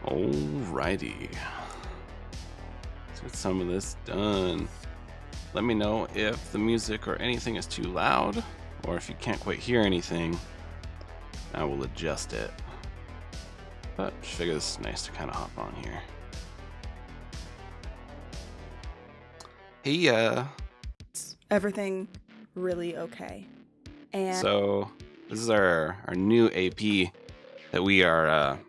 Alrighty. Let's get some of this done. Let me know if the music or anything is too loud, or if you can't quite hear anything. I will adjust it. But I figure this is nice to kind of hop on here. Hey, Everything really okay. And so this is our new AP that we are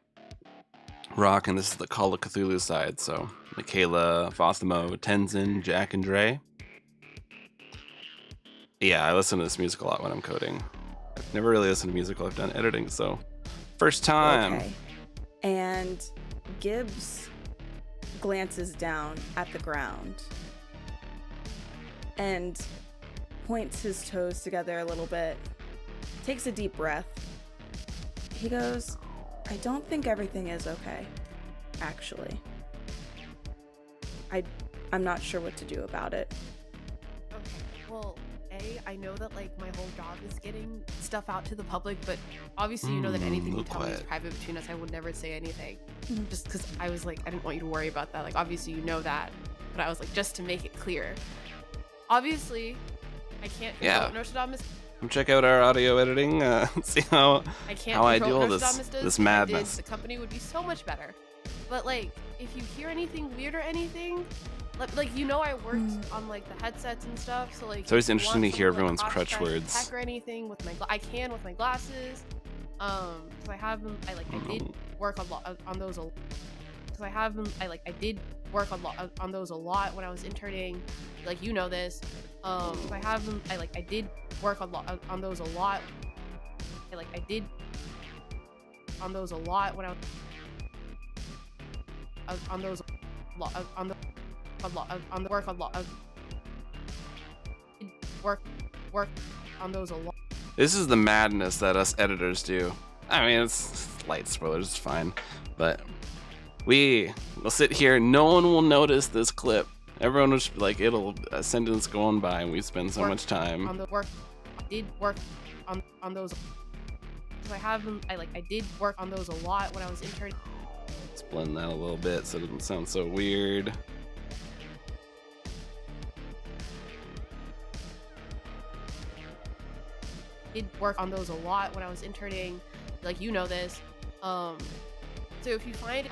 rocking. This is the Call of Cthulhu side. So Michaela, Fothamo, Tenzin, Jack, and Dre. Yeah, I listen to this music a lot when I'm coding. I've never really listened to music while I've done editing, so first time. okay. And Gibbs glances down at the ground and points his toes together a little bit, takes a deep breath. He goes, I don't think everything is okay, actually. I'm not sure what to do about it. Okay, well, I know that like my whole job is getting stuff out to the public, but obviously you know that anything you tell me is private between us. I would never say anything, just because I was like, I didn't want you to worry about that. Like, obviously you know that, but I was like, just to make it clear. Obviously, I can't control what Nostradamus. Come check out our audio editing. See how I do all this madness. The company would be so much better. But like, if you hear anything weird or anything, like you know, I worked on like the headsets and stuff, so like it's always interesting to hear everyone's crutch words. Tech or anything with I can with my glasses, because I have them. I did work a lot on those. Because I have them. I did work on those a lot when I was interning. Like you know this. I have them. I did work a lot on those a lot. I did on those a lot when I was on those on the work a lot work on those a lot. This is the madness that us editors do. I mean, it's light spoilers, it's fine, but we'll sit here. No one will notice this clip. Everyone will just be like, it'll a sentence going by, and we spend so much time on the work. I did work on those. Because I have them. I did work on those a lot when I was interning. Let's blend that a little bit so it doesn't sound so weird. Did work on those a lot when I was interning. Like you know this. So if you find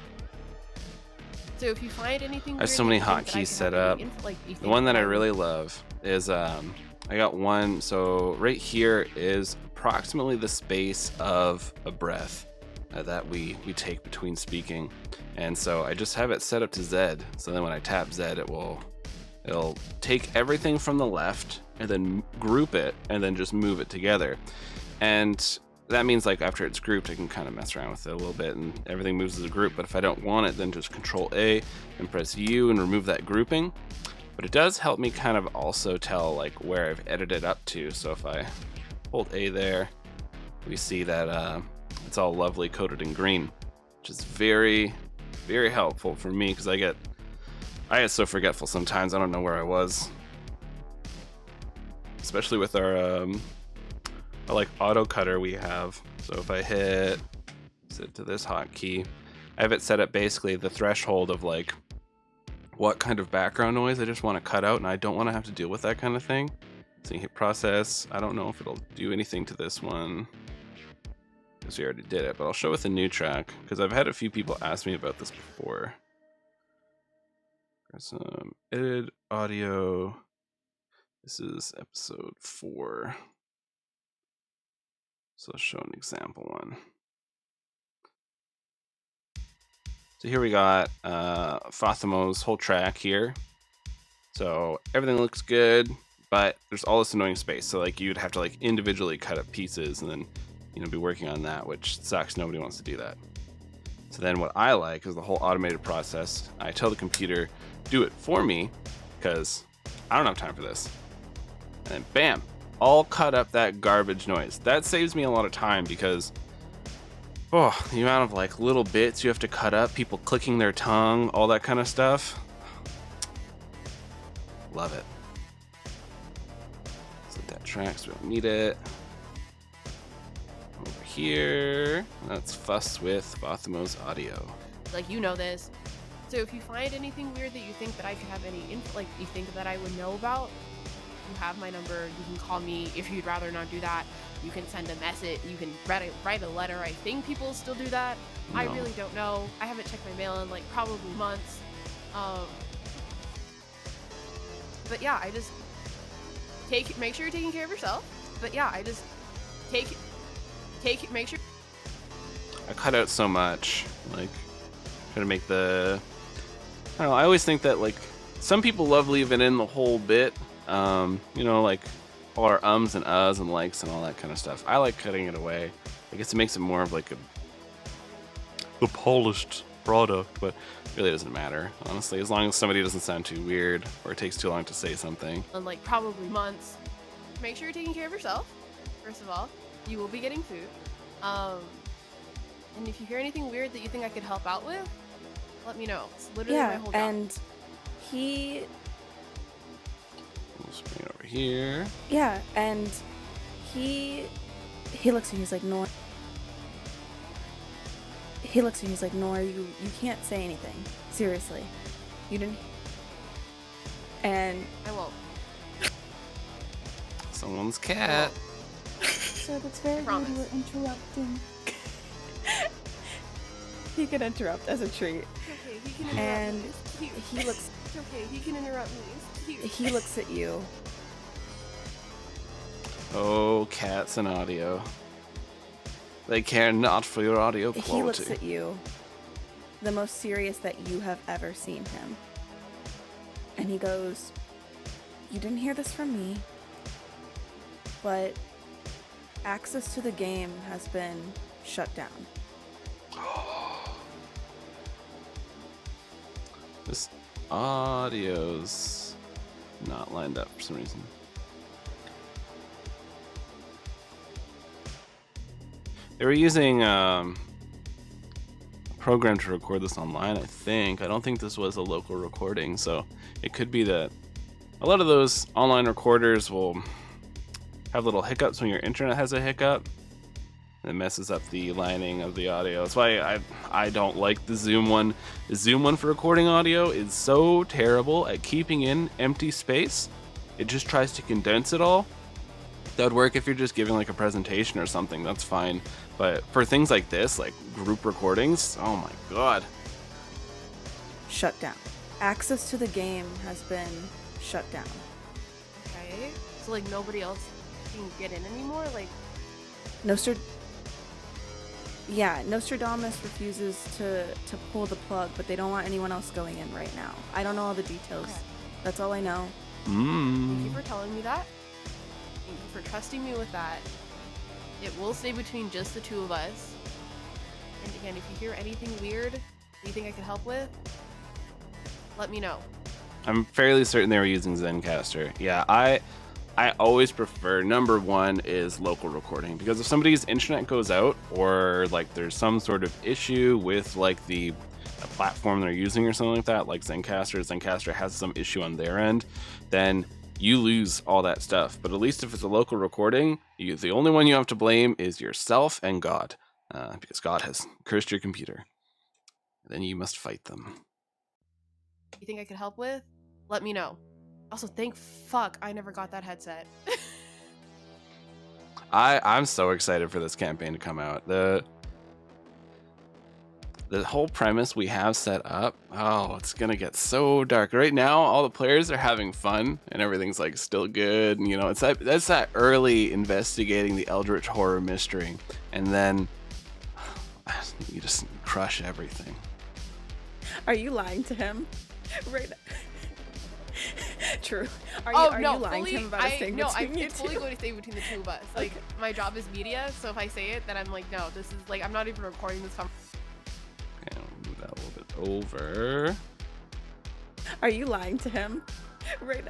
anything, I have so many hotkeys set up. The one that I really love is I got one. So right here is approximately the space of a breath that we take between speaking, and so I just have it set up to Z. So then when I tap Z, it'll take everything from the left and then group it and then just move it together. And that means like after it's grouped, I can kind of mess around with it a little bit and everything moves as a group. But if I don't want it, then just Control A and press U and remove that grouping. But it does help me kind of also tell like where I've edited up to. So if I hold A there, we see that it's all lovely coated in green, which is very, very helpful for me because I get so forgetful sometimes. I don't know where I was, especially with our like auto cutter we have. So if I set to this hotkey, I have it set at basically the threshold of like what kind of background noise I just want to cut out, and I don't want to have to deal with that kind of thing. So you hit process. I don't know if it'll do anything to this one because we already did it, but I'll show with a new track because I've had a few people ask me about this before. There's some edited audio. This is episode 4. So I'll show an example one. So here we got Fathamo's whole track here. So everything looks good, but there's all this annoying space. So like you'd have to like individually cut up pieces and then be working on that, which sucks. Nobody wants to do that. So then what I like is the whole automated process. I tell the computer, do it for me, because I don't have time for this. And then bam, all cut up that garbage noise. That saves me a lot of time because the amount of like little bits you have to cut up, people clicking their tongue, all that kind of stuff. Love it. Set that track so we don't need it. Over here, let's fuss with Fathamo's audio. like, you know this. So if you find anything weird that you think that I could have any like you think that I would know about, you have my number. You can call me. If you'd rather not do that, you can send a message. You can write a letter. I think people still do that. No. I really don't know. I haven't checked my mail in like probably months. But yeah, I just make sure you're taking care of yourself. But yeah, I just make sure. I cut out so much, like try to make the. I don't know. I always think that like some people love leaving in the whole bit. You know, like all our ums and uhs and likes and all that kind of stuff. I like cutting it away. I guess it makes it more of like a polished product, but it really doesn't matter, honestly, as long as somebody doesn't sound too weird or it takes too long to say something. In like probably months. Make sure you're taking care of yourself. First of all, you will be getting food. And if you hear anything weird that you think I could help out with, let me know. It's literally my whole job. And he. Let's bring it over here. Yeah, and he looks at you. He's like, Nora. He looks at you. He's like, Nora, you can't say anything. Seriously, you didn't. And I won't. Someone's cat. so that's very rude. You were interrupting. He can interrupt as a treat. Okay, he can interrupt And me. It's cute. he looks. It's okay, he can interrupt me. It's cute. He looks at you. Oh, cats and audio. They care not for your audio quality. He looks at you, the most serious that you have ever seen him. And he goes, you didn't hear this from me, but access to the game has been shut down. This audio's not lined up for some reason. They were using a program to record this online, I think. I don't think this was a local recording, so it could be that a lot of those online recorders will have little hiccups when your internet has a hiccup. And it messes up the lining of the audio. That's why I don't like the Zoom one. The Zoom one for recording audio is so terrible at keeping in empty space. It just tries to condense it all. That would work if you're just giving like a presentation or something, that's fine. But for things like this, like group recordings, oh my god. Shut down. Access to the game has been shut down. Okay. So like nobody else can get in anymore? Like Nostradamus refuses to pull the plug, but they don't want anyone else going in right now. I don't know all the details. Okay. That's all I know. Thank you for telling me that. Thank you for trusting me with that. It will stay between just the two of us. And again, if you hear anything weird that you think I can help with, let me know. I'm fairly certain they were using Zencastr. Yeah, I always prefer, number one is local recording, because if somebody's internet goes out or like there's some sort of issue with like the platform they're using or something like that, like Zencastr has some issue on their end, then you lose all that stuff. But at least if it's a local recording, the only one you have to blame is yourself and God, because God has cursed your computer. Then you must fight them. You think I could help with? Let me know. Also, thank fuck I never got that headset. I'm so excited for this campaign to come out. The whole premise we have set up, oh, it's gonna get so dark. Right now, all the players are having fun and everything's like still good. And, you know, that's that early investigating the Eldritch horror mystery, and then you just crush everything. Are you lying to him? Right. True. Are you lying to him about us staying between you two? It's fully going to stay between the two of us. Like, my job is media, so if I say it, then I'm like, no, this is like, I'm not even recording this conversation. Okay, I'll move that a little bit over. Are you lying to him? Right.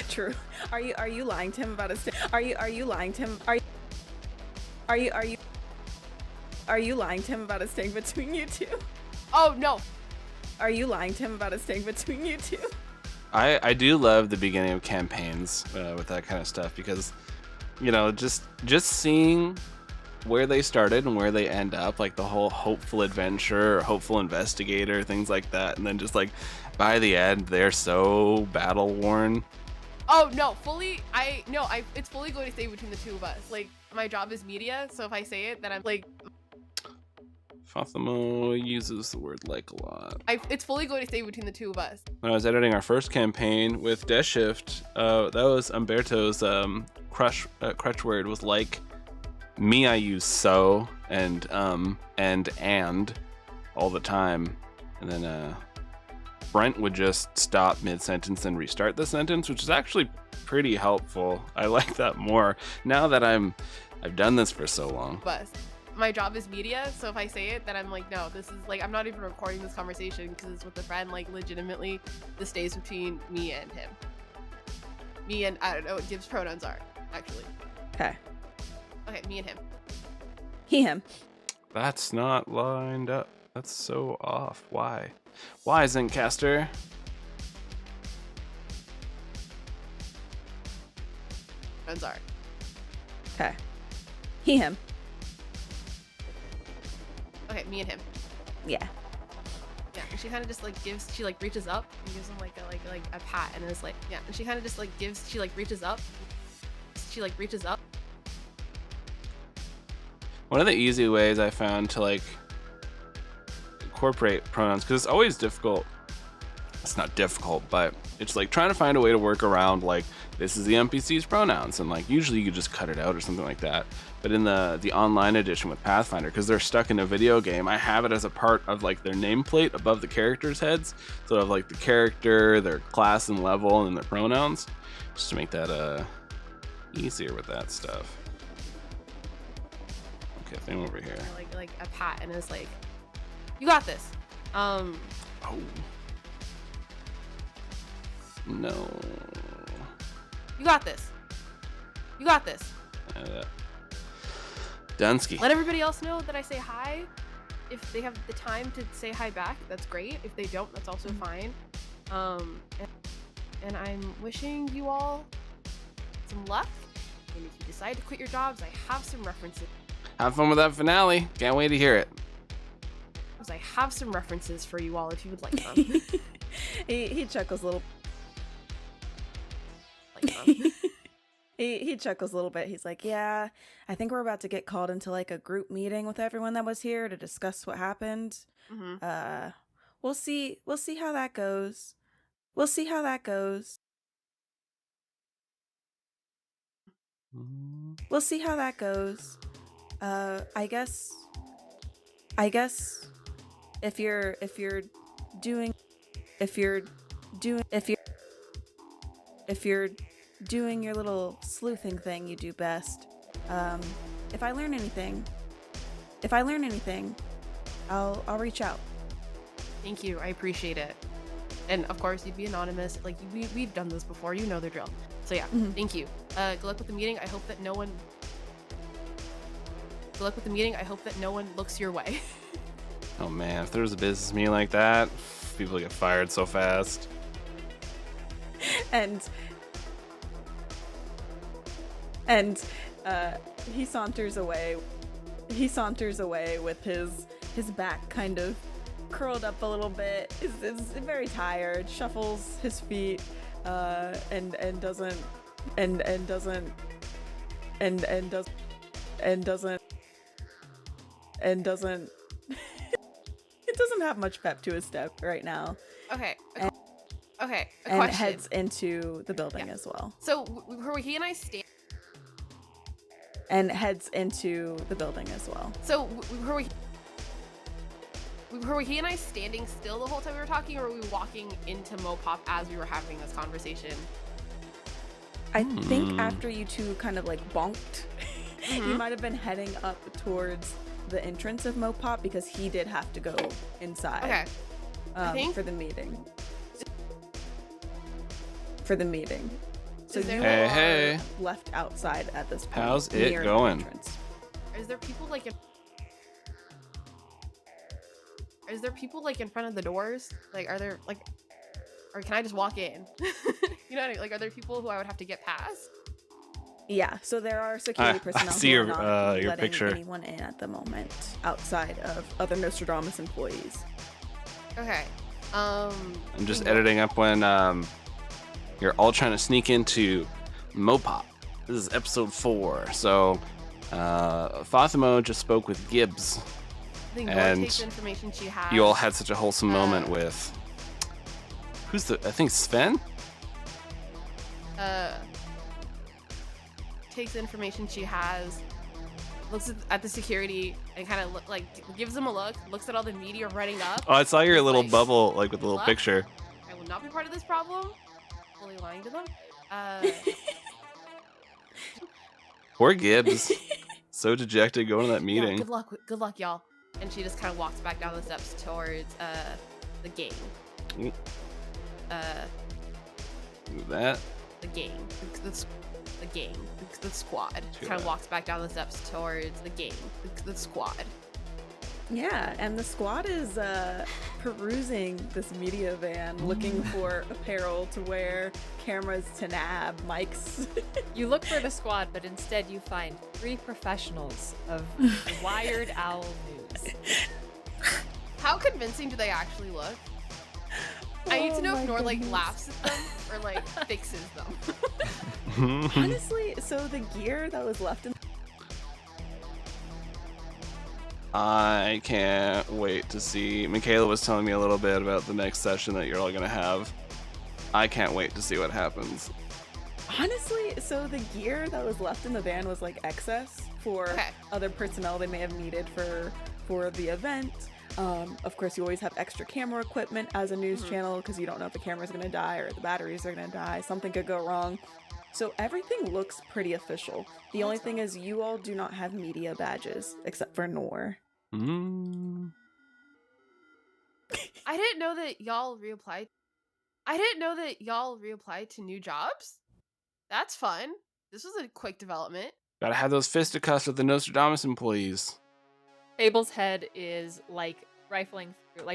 True. Are you lying to him about us? Are you lying to him? Are you lying to him about us staying between you two? Oh no. Are you lying to him about us staying between you two? I do love the beginning of campaigns with that kind of stuff, because, you know, just seeing where they started and where they end up, like the whole hopeful adventure or hopeful investigator, things like that, and then just like by the end they're so battle worn. Oh no, fully. It's fully going to stay between the two of us. Like my job is media, so if I say it, then I'm like. Fathimo uses the word like a lot. It's fully going to stay between the two of us. When I was editing our first campaign with Death Shift, that was Umberto's crutch word was like. Me, I use so and all the time, and then Brent would just stop mid-sentence and restart the sentence, which is actually pretty helpful. I like that more now that I've done this for so long. But my job is media, so if I say it, then I'm like, no, this is like, I'm not even recording this conversation because it's with a friend. Like, legitimately, this stays between me and him. Me and, I don't know what Gibbs' pronouns are, actually. Okay. Okay, me and him. He, him. That's not lined up. That's so off. Why? Why, Zencaster? Pronouns are. Okay. He, him. Okay, me and him. Yeah. Yeah, and she kind of just like she like reaches up and gives him like a pat, and it's like, yeah, and she kind of just like she like reaches up. She like reaches up. One of the easy ways I found to like incorporate pronouns, because it's always difficult. It's not difficult, but it's like trying to find a way to work around like this is the NPC's pronouns, and like usually you could just cut it out or something like that. But in the online edition with Pathfinder, because they're stuck in a video game, I have it as a part of like their nameplate above the characters' heads. So I have like the character, their class and level, and their pronouns, just to make that easier with that stuff. Okay, thing over here. Like a pat, and it's like, you got this. Oh. No. You got this. You got this. Dunsky. Let everybody else know that I say hi. If they have the time to say hi back, that's great. If they don't, that's also fine. And I'm wishing you all some luck. And if you decide to quit your jobs, I have some references. Have fun with that finale. Can't wait to hear it. I have some references for you all if you would like them. He chuckles a little. He chuckles a little bit. He's like, yeah, I think we're about to get called into like a group meeting with everyone that was here to discuss what happened. Mm-hmm. We'll see how that goes. We'll see how that goes. We'll see how that goes. I guess if you're doing your little sleuthing thing you do best, if I learn anything, I'll reach out. Thank you. I appreciate it. And of course, you'd be anonymous. Like we've done this before. You know the drill. So yeah, Thank you. Good luck with the meeting. I hope that no one. Good luck with the meeting. I hope that no one looks your way. Oh man, if there was a business meeting like that, people get fired so fast. And he saunters away. He saunters away with his back kind of curled up a little bit. Is very tired. Shuffles his feet, and doesn't it doesn't have much pep to his step right now. Okay. Okay. A and question. heads into the building as well. So were he and I stand? And heads into the building as well. So were he and I standing still the whole time we were talking, or were we walking into Mopop as we were having this conversation? I think after you two kind of like bonked, you might have been heading up towards the entrance of Mopop because he did have to go inside. Okay. For the meeting. So you Hey. are left outside at this point. How's it near the going? entrance. Is there people like in front of the doors? Like, are there like, or can I just walk in? You know what I mean? Like, are there people who I would have to get past? Yeah, so there are security I personnel see who your, are not your letting picture. anyone in at the moment outside of other Nostradamus employees. Okay. I'm just editing up when you're all trying to sneak into Mopop. This is episode 4. So Fathimo just spoke with Gibbs. I think Nora and takes the information she has. You all had such a wholesome moment with I think Sven? Takes the information she has, looks at the security and kind of gives them a look, looks at all the media running up. Oh, I saw your little like, bubble, like with the little "What? picture. I will not be part of this problem." Fully lying to them. Poor Gibbs. So dejected going to that Yeah, meeting. good luck, y'all. And she just kind of walks back down the steps towards the gang. Ooh. That. The gang. The gang. The squad. Too Kind bad. of walks back down the steps towards the gang. The squad. Yeah, and the squad is perusing this media van, looking for apparel to wear, cameras to nab, mics. You look for the squad, but instead you find 3 professionals of Wired Owl News. How convincing do they actually look? I need to know if Nor laughs at them or fixes them. Honestly, so the gear that was left in I can't wait to see. Michaela was telling me a little bit about the next session that you're all gonna have. I can't wait to see what happens. Honestly, so the gear that was left in the van was excess for other personnel they may have needed for the event. Of course, you always have extra camera equipment as a news channel because you don't know if the camera's gonna die or the batteries are gonna die. Something could go wrong. So everything looks pretty official. The only thing is you all do not have media badges except for Nor. I didn't know that y'all reapplied. I didn't know that y'all reapplied to new jobs. That's fun. This was a quick development. Gotta have those fisticuffs with the Nostradamus employees. Fable's head is rifling through.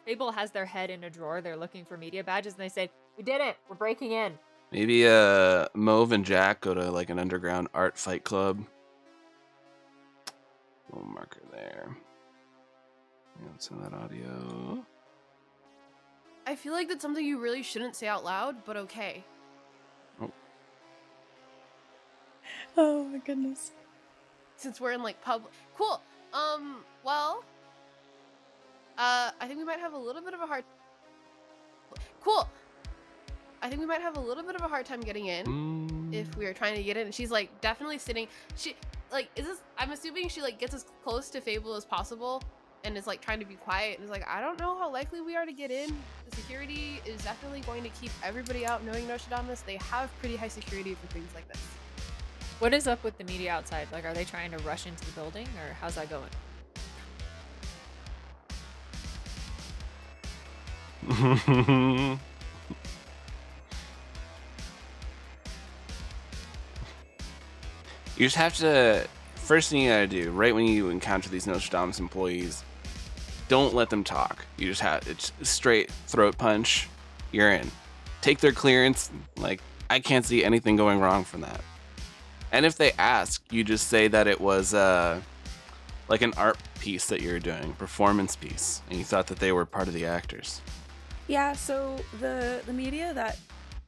Fable has their head in a drawer. They're looking for media badges, and they say, "We did it. We're breaking in." Maybe Mauve and Jack go to an underground art fight club. Little marker there. Yeah, let's send that audio. I feel like that's something you really shouldn't say out loud, but okay. Oh my goodness. Since we're in public. Cool. Well, I think we might have a little bit of a hard. Cool. I think we might have a little bit of a hard time getting in if we are trying to get in. And she's definitely sitting. She is this? I'm assuming she gets as close to Fable as possible, and is trying to be quiet. And is I don't know how likely we are to get in. The security is definitely going to keep everybody out. Knowing Nostradamus, they have pretty high security for things like this. What is up with the media outside? Are they trying to rush into the building, or how's that going? You just have to, first thing you gotta do, right when you encounter these Nostradamus employees, don't let them talk. You just have, it's straight throat punch, you're in. Take their clearance, I can't see anything going wrong from that. And if they ask, you just say that it was an art piece that you're doing, performance piece, and you thought that they were part of the actors. Yeah, so the media that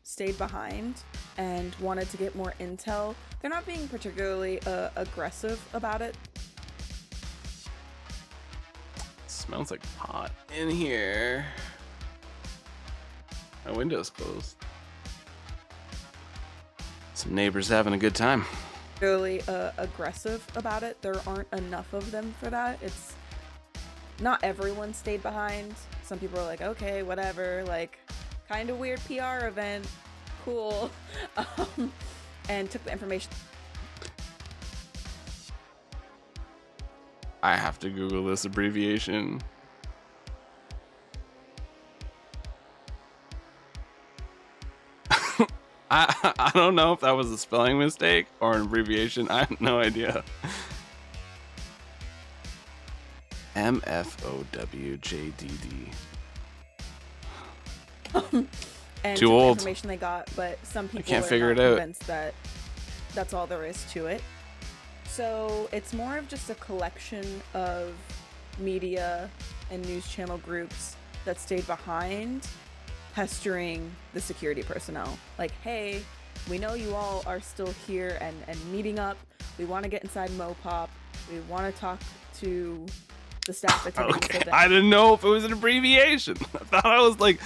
stayed behind and wanted to get more intel, they're not being particularly aggressive about it. Smells like pot in here. My window's closed. Some neighbors having a good time. Really aggressive about it. There aren't enough of them for that. It's not everyone stayed behind. Some people are okay, whatever, kind of weird PR event, cool, and took the information. I have to Google this abbreviation. I don't know if that was a spelling mistake or an abbreviation. I have no idea. MFOWJDD. And Too took the old. information they got, but some people can't are figure not it out. convinced that That's all there is to it. So it's more of just a collection of media and news channel groups that stayed behind, pestering the security personnel. Like, hey, we know you all are still here and meeting up. We want to get inside Mopop. We want to talk to the staff attending this event. I didn't know if it was an abbreviation. I thought I was like,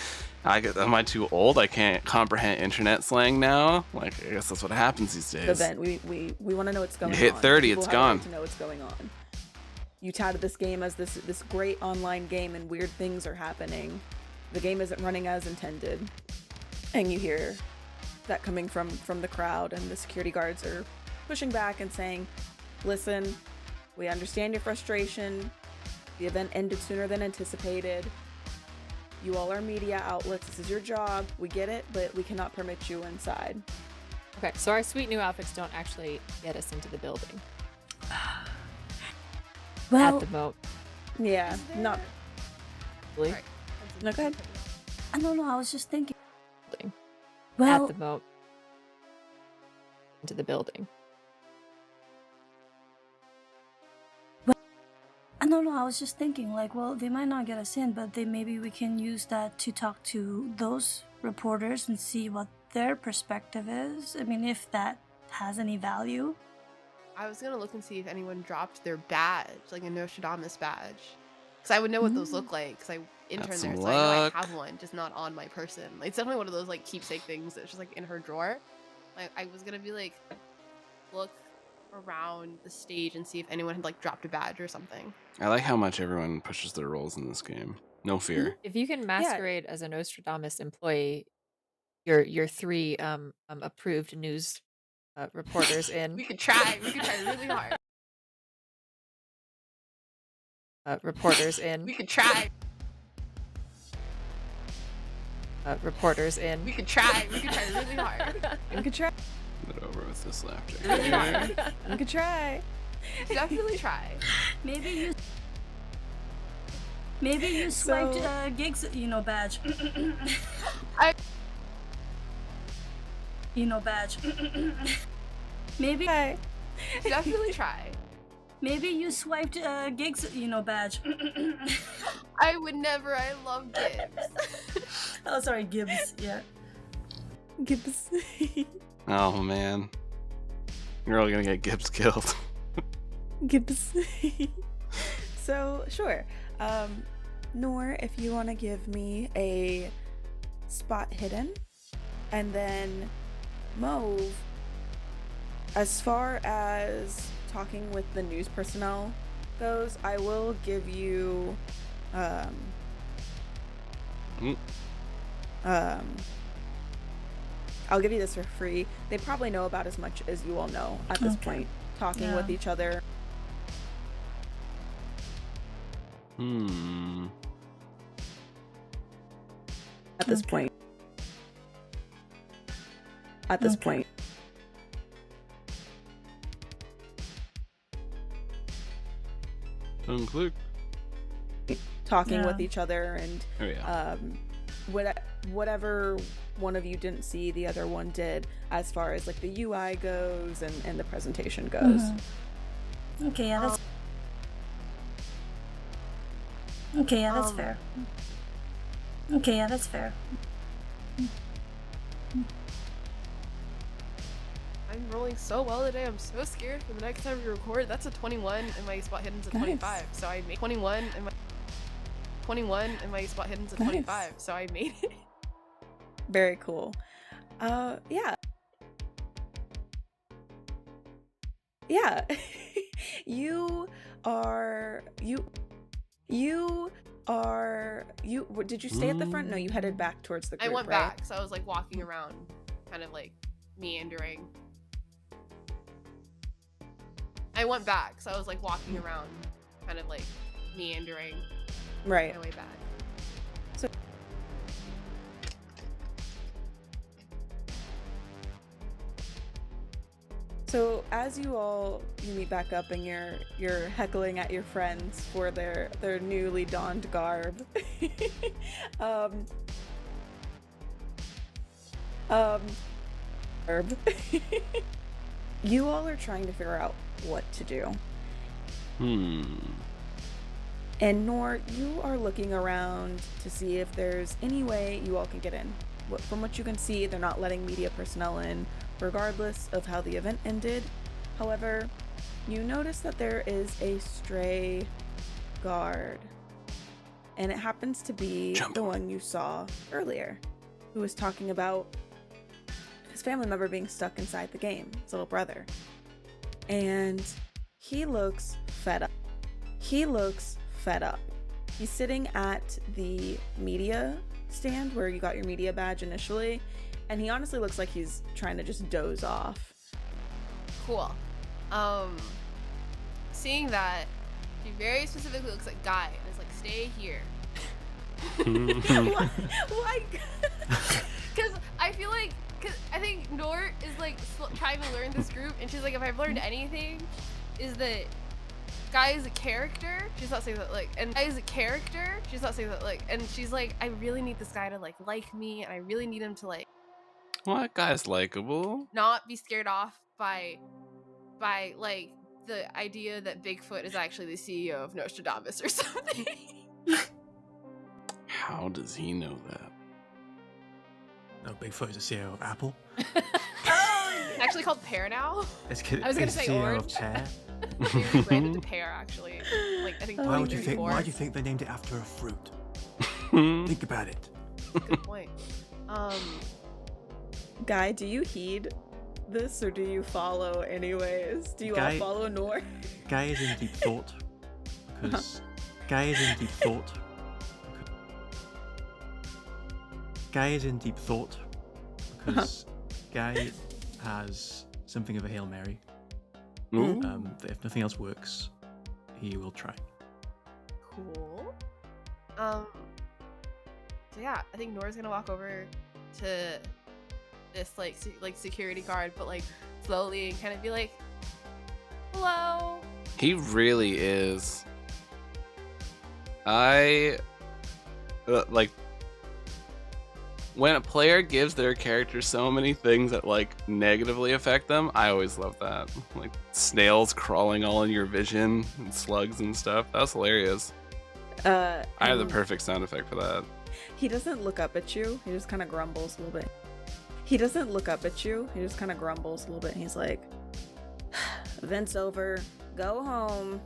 am I too old? I can't comprehend internet slang now. Like, I guess that's what happens these days. The event. We want to know what's going on. You hit 30, People it's have gone. a right to know what's going on. You touted this game as this great online game, and weird things are happening. The game isn't running as intended, and you hear that coming from the crowd, and the security guards are pushing back and saying, "Listen, we understand your frustration. The event ended sooner than anticipated. You all are media outlets. This is your job. We get it, but we cannot permit you inside." Okay, so our sweet new outfits don't actually get us into the building. Well, At the moat. Yeah, not. Really? Alright. No, go ahead. I don't know. I was just thinking. Building. Well, At the moat. Into the building. I don't know. I was just thinking, like, well, they might not get us in, but maybe we can use that to talk to those reporters and see what their perspective is. I mean, if that has any value. I was gonna look and see if anyone dropped their badge, like a Nostradamus badge, because I would know what those look like. Because I interned some there, so I know luck. I have one, just not on my person. Like, it's definitely one of those like keepsake things that's just like in her drawer. Like, I was gonna be like, look around the stage and see if anyone had like dropped a badge or something. I like how much everyone pushes their roles in this game. No fear. If you can masquerade as a Nostradamus employee, your three approved news reporters in. We could try. We could try really hard. Reporters in. We could try. Reporters in. We could try. We could try really hard. We could try. Get over with this laughter. Really hard. We could try. Definitely try. Maybe you swiped gigs, badge. I- badge. Maybe Definitely try. maybe you swiped gigs, badge. I would never. I love Gibbs. Oh, sorry, Gibbs. Yeah. Gibbs. Oh man, you're all gonna get Gibbs killed. Gibbs. So sure. Nor, if you want to give me a spot hidden, and then Mauve, as far as talking with the news personnel goes, I will give you I'll give you this for free. They probably know about as much as you all know at this point, talking with each other. At this point. At this point. Don't click. Talking with each other, and Oh yeah. whatever one of you didn't see, the other one did, as far as like the UI goes and the presentation goes. Okay, yeah, that's. Okay, yeah, that's fair. Okay, yeah, that's fair. I'm rolling so well today. I'm so scared for the next time we record. That's a 21 and my spot hidden's a 25. So I made 21 and my spot hidden's a 25. So I made it. Very cool. Yeah. Yeah. Did you stay at the front? No, you headed back towards the group, I went right? back, so I was like walking around, kind of like meandering. I went back, so I was like walking around, kind of like meandering Right. my way back. So as you meet back up and you're heckling at your friends for their newly donned garb. You all are trying to figure out what to do. And Nor, you are looking around to see if there's any way you all can get in. From what you can see, they're not letting media personnel in, regardless of how the event ended. However, you notice that there is a stray guard. And it happens to be the one you saw earlier, who was talking about his family member being stuck inside the game, his little brother. And he looks fed up. He's sitting at the media stand where you got your media badge initially, and he honestly looks like he's trying to just doze off. Cool. Seeing that, he very specifically looks like Guy, and is like, stay here. Why? Because I feel like, I think Nort is like trying to learn this group, and she's like, if I've learned anything, is that Guy is a character. She's not saying that like, and Guy is a character. She's not saying that like, and she's like, I really need this guy to like me, and I really need him to like. What guy's likable? Not be scared off by like the idea that Bigfoot is actually the CEO of Nostradamus or something. How does he know that? No, Bigfoot is the CEO of Apple. It's actually called Pear now. I was gonna say CEO Orange. of Pear. They rebranded to Pear actually. Like I think. Why do you think they named it after a fruit? Think about it. Good point. Guy, do you heed this or do you follow anyways? Do you all follow Nor? Guy is in deep thought. Because Guy is in deep thought. Guy is in deep thought. Because Guy has something of a Hail Mary. That if nothing else works, he will try. Cool. So yeah, I think Nora's gonna walk over to this like security guard, but like slowly and kind of be like, "Hello." He really is. Like when a player gives their character so many things that like negatively affect them, I always love that. Like snails crawling all in your vision and slugs and stuff. That's hilarious. I have the perfect sound effect for that. He doesn't look up at you. He just kind of grumbles a little bit. And he's like, "Event's over. Go home."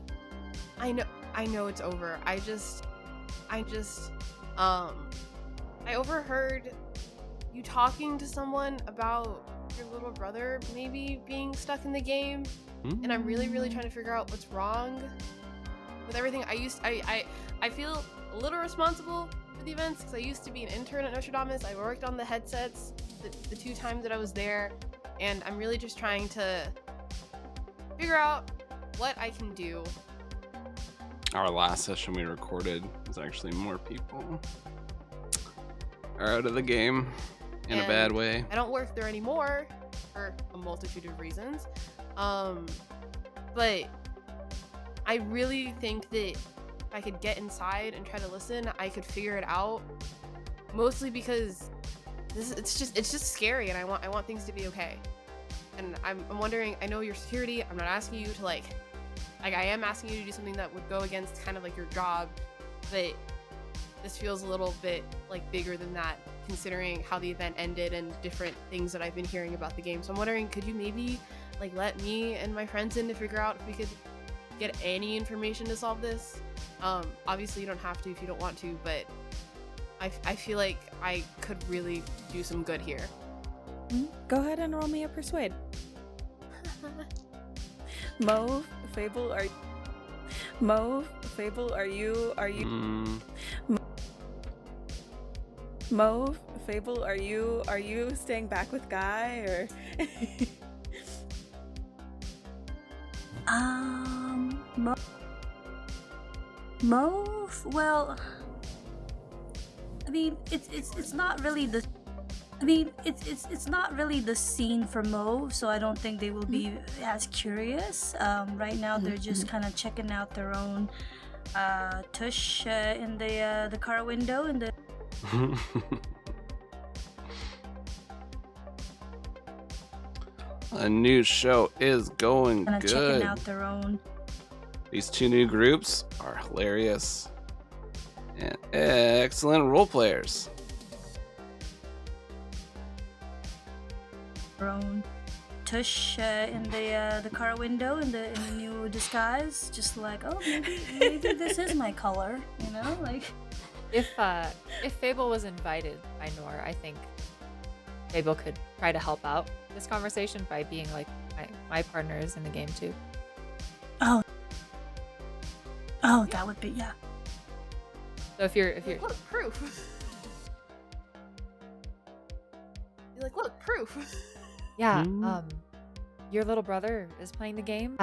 I know it's over. I overheard you talking to someone about your little brother maybe being stuck in the game, and I'm really trying to figure out what's wrong with everything. I feel a little responsible for the events because I used to be an intern at Nostradamus. I worked on the headsets the 2 times that I was there, and I'm really just trying to figure out what I can do. Our last session we recorded was actually more people are out of the game in a bad way. I don't work there anymore for a multitude of reasons. But I really think that if I could get inside and try to listen, I could figure it out. Mostly because it's just scary, and I want things to be okay. And I'm wondering, I know you're security, I'm not asking you to like I am asking you to do something that would go against kind of like your job, but this feels a little bit like bigger than that, considering how the event ended and different things that I've been hearing about the game. So I'm wondering, could you maybe like let me and my friends in to figure out if we could get any information to solve this? Obviously you don't have to if you don't want to, but I feel like I could really do some good here. Go ahead and roll me a persuade. Mauve, Fable, are you Mauve, Fable, are you staying back with Guy or Mauve, well, I mean, it's not really the it's not really the scene for Mauve, so I don't think they will be as curious. Right now, they're just kind of checking out their own tush in the car window in the. A new show is going Kind of checking good. out their own. These 2 new groups are hilarious and excellent role players. Their own tush in the car window in the new disguise, just like, oh, maybe this is my color, you know, like. If Fable was invited by Nor, I think Fable could try to help out this conversation by being like my partner is in the game too. Oh, that would be, yeah. So if you're Look, proof. You're like, look, proof. yeah, Hmm. your little brother is playing the game.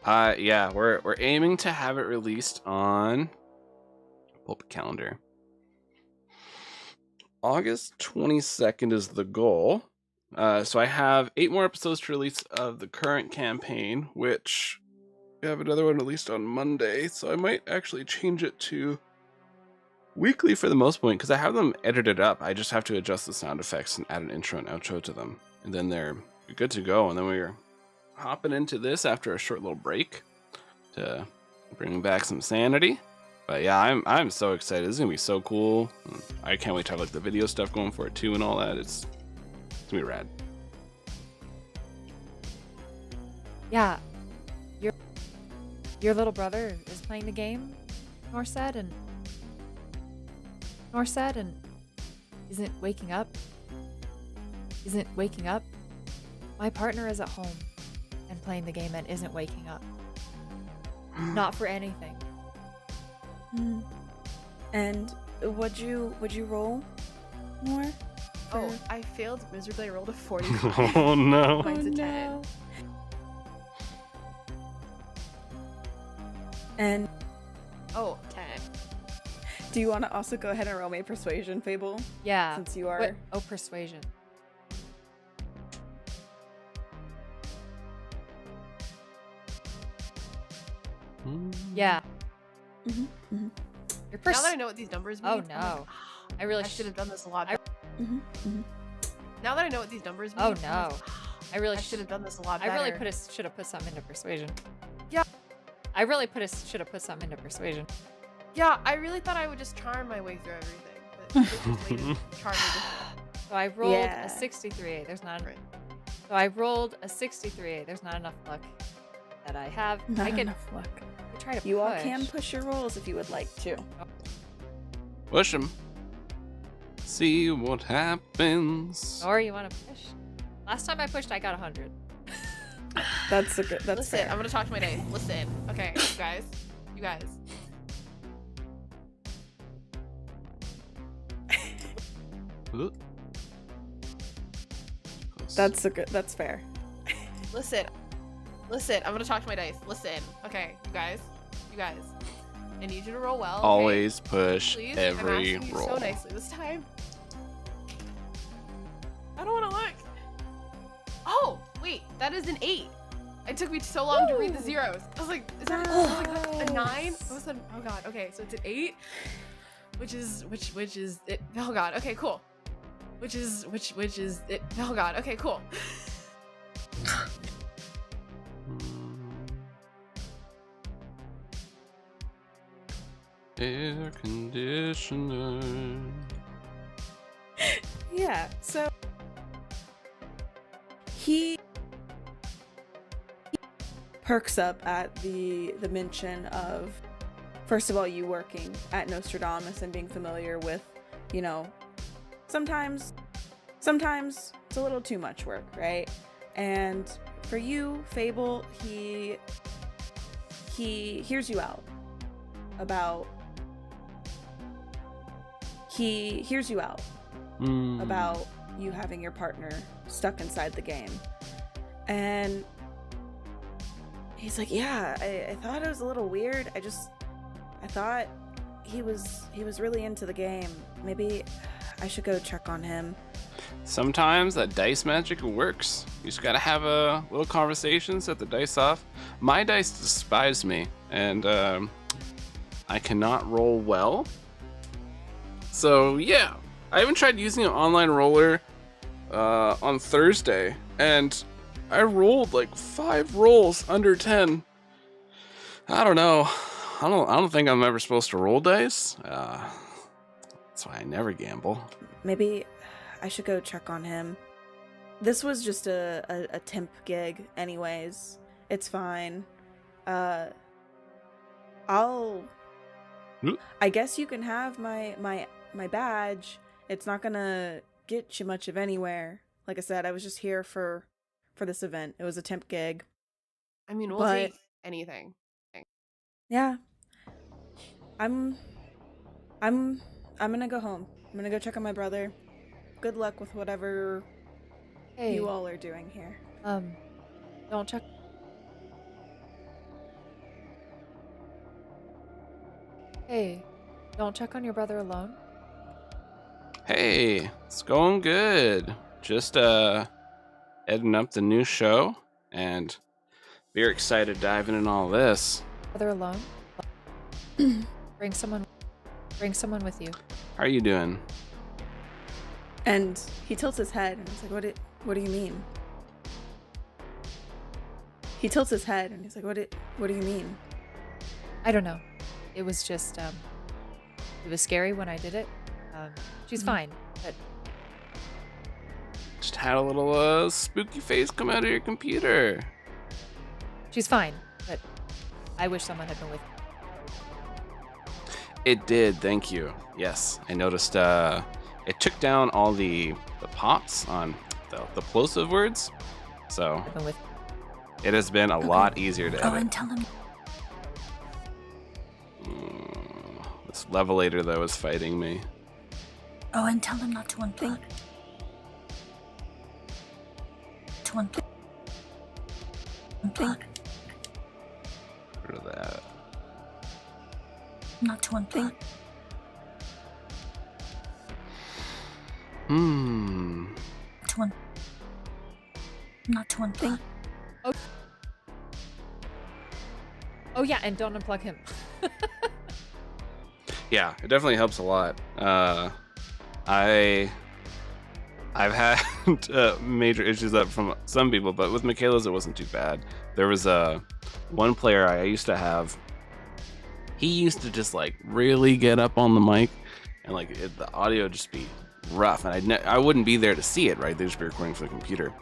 Yeah, we're aiming to have it released on pull up a calendar. August 22nd is the goal. So I have 8 more episodes to release of the current campaign, which we have another one released on Monday. So I might actually change it to weekly for the most point because I have them edited up. I just have to adjust the sound effects and add an intro and outro to them, and then they're good to go. And then we're hopping into this after a short little break to bring back some sanity. But yeah, I'm so excited. This is gonna be so cool. I can't wait to have like the video stuff going for it too and all that. It's gonna be rad. Yeah, your little brother is playing the game, Nor said, and isn't waking up. My partner is at home and playing the game and isn't waking up. Not for anything. And would you roll more? Oh, I failed miserably. I rolled a 40. Oh no. Mine's a 10. And Oh, 10. do you want to also go ahead and roll me a persuasion, Fable? Yeah. Since you are. What? Oh, persuasion. Yeah. Mhm, mhm, Your Now that I know what these numbers mean, Oh I'm like, no. I really I should have done this a lot better. mhm, mhm. Now that I know what these numbers mean, Oh I'm like, no. I really I should have done this a lot I better. really should have put something into persuasion. Yeah. I really should have put something into persuasion. Yeah, I really thought I would just charm my way through everything. But this was way to charm me different. So I rolled Yeah. a 63. There's not. Right. So I rolled a 63. There's not enough luck that I have. Not I can enough luck. try to You push. all can push your rolls if you would like to. Push them. See what happens. Or you want to push? Last time I pushed, I got 100. That's a good. That's Listen, fair. I'm gonna talk to my dice. Listen, okay, you guys. Ooh. That's a good. That's fair. Listen, I'm gonna talk to my dice. Listen, okay, you guys. I need you to roll well. Okay? Always push Please, I'm every asking you roll. so nicely this time. I don't want to look. Oh, wait, that is an 8. It took me so long to read the zeros. I was like, is that like a 9? I was like, oh god, okay, so it's an 8, which is it. Oh god, okay, cool. Which is it. Oh god, okay, cool. Air conditioner. Yeah. So he perks up at the mention of, first of all, you working at Nostradamus and being familiar with, you know, sometimes it's a little too much work, right? And for you, Fable, he hears you out about about you having your partner stuck inside the game. And he's like, yeah, I thought it was a little weird. I thought he was really into the game. Maybe I should go check on him. Sometimes that dice magic works. You just gotta have a little conversation, set the dice off. My dice despise me, and I cannot roll well. So yeah, I even tried using an online roller on Thursday, and I rolled like 5 rolls under 10. I don't know. I don't think I'm ever supposed to roll dice. That's why I never gamble. Maybe I should go check on him. This was just a temp gig anyways. It's fine. I guess you can have my badge. It's not gonna get you much of anywhere. Like I said, I was just here for this event. It was a temp gig. I mean, we'll But- take anything. Yeah. I'm gonna go home. I'm gonna go check on my brother. Good luck with whatever Hey, you all are doing here. don't check. Hey, don't check on your brother alone. Hey, it's going good. Just heading up the new show, and we're excited diving in all this. Brother alone. Bring someone with you. How are you doing? And he tilts his head and he's like, what do you mean? He tilts his head and he's like, what do you mean? I don't know. It was just it was scary when I did it. She's fine, but Just had a little spooky face come out of your computer. she's fine. But I wish someone had been with me. It did, thank you. Yes, I noticed it took down all the pops on the plosive words, so Been with it has been a lot easier to Go edit. and tell him. This levelator though is fighting me. Oh, and tell him not to unplug. To unplug. Unplug. Rid of that. Not to unplug. To un. Not to unplug. Oh yeah, and don't unplug him. Yeah, it definitely helps a lot. I've had major issues up from some people, but with Michaela's it wasn't too bad. There was one player I used to have. He used to just like really get up on the mic, and like the audio just be rough, and I wouldn't be there to see it. Right, they'd just be recording for the computer.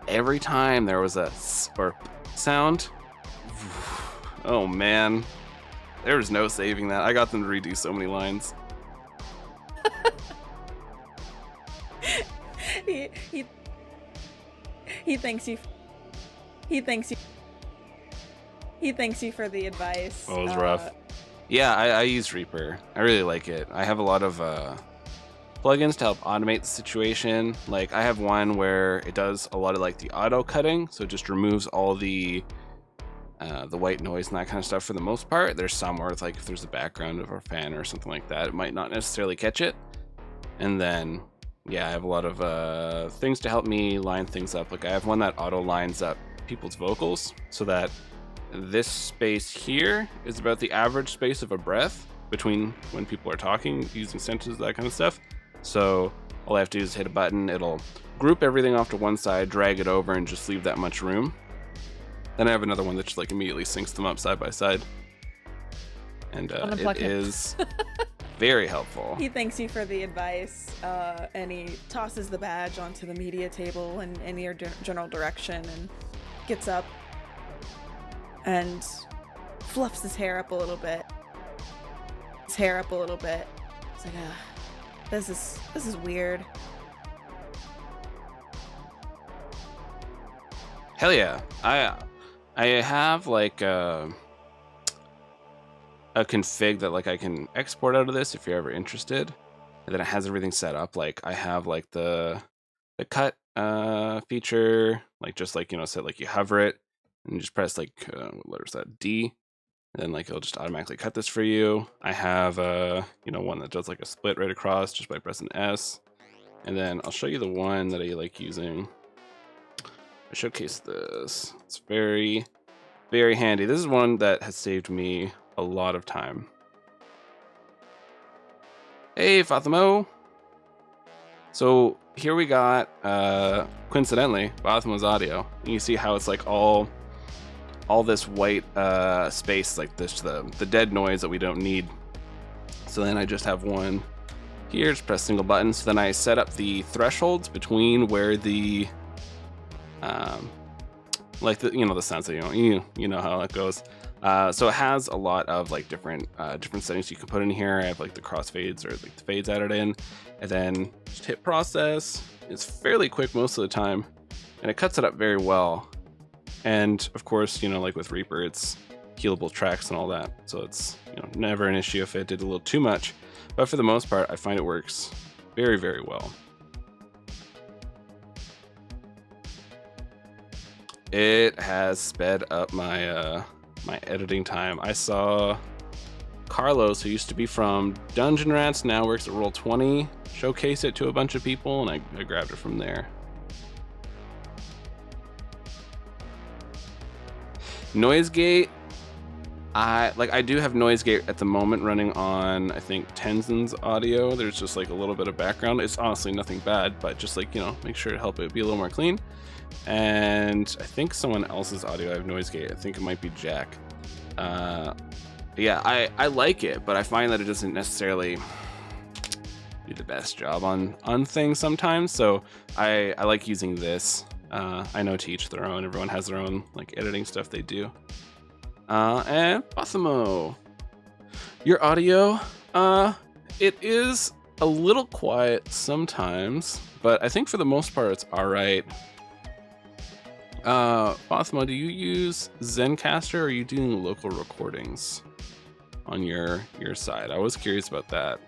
Every time there was a s or sound, oh man, there was no saving that. I got them to redo so many lines. He thanks you. He thanks you for the advice. Oh, it was rough. Yeah, I use Reaper. I really like it. I have a lot of plugins to help automate the situation. Like I have one where it does a lot of like the auto cutting, so it just removes all the white noise and that kind of stuff for the most part. There's some where it's like if there's a background of a fan or something like that, it might not necessarily catch it. And then yeah, I have a lot of things to help me line things up. Like I have one that auto lines up people's vocals so that this space here is about the average space of a breath between when people are talking, using sentences, that kind of stuff. So all I have to do is hit a button, it'll group everything off to one side, drag it over, and just leave that much room. Then I have another one that just like immediately syncs them up side by side. And it is very helpful. He thanks you for the advice, and he tosses the badge onto the media table in your general direction and gets up and fluffs his hair up a little bit. It's like, this is weird. Hell yeah. I have like a config that like I can export out of this if you're ever interested. And then it has everything set up. Like I have like the cut feature, like just like, you know, set like you hover it and you just press like what letter is that? D. And then like it'll just automatically cut this for you. I have you know, one that does like a split right across just by pressing S. And then I'll show you the one that I like using. I showcase this. It's very, very handy. This is one that has saved me a lot of time. Hey, Fatimo. So here we got, coincidentally, Bothma's audio. And you see how it's like all this white space, like this, the dead noise that we don't need. So then I just have one here, just press single button. So then I set up the thresholds between where the, like the, the sensor, you know how that goes. So it has a lot of like different settings you can put in here. I have like the crossfades or like the fades added in, and then just hit process. It's fairly quick most of the time, and it cuts it up very well. And of course, like with Reaper, it's healable tracks and all that, so it's never an issue if it did a little too much. But for the most part, I find it works very, very well. It has sped up my my editing time. I saw Carlos, who used to be from Dungeon Rats, now works at Roll20, showcase it to a bunch of people, and I grabbed it from there. Noise gate, I do have noise gate at the moment running on, I think, Tenzin's audio. There's just like a little bit of background. It's honestly nothing bad, but just like, make sure to help it be a little more clean. And I think someone else's audio I have noise gate. I think it might be Jack. Yeah, I like it, but I find that it doesn't necessarily do the best job on things sometimes. So I like using this. I know to each their own. Everyone has their own like editing stuff they do. And Bothamo, your audio, it is a little quiet sometimes, but I think for the most part it's all right. Bothamo, do you use Zencastr, or are you doing local recordings on your side? I was curious about that.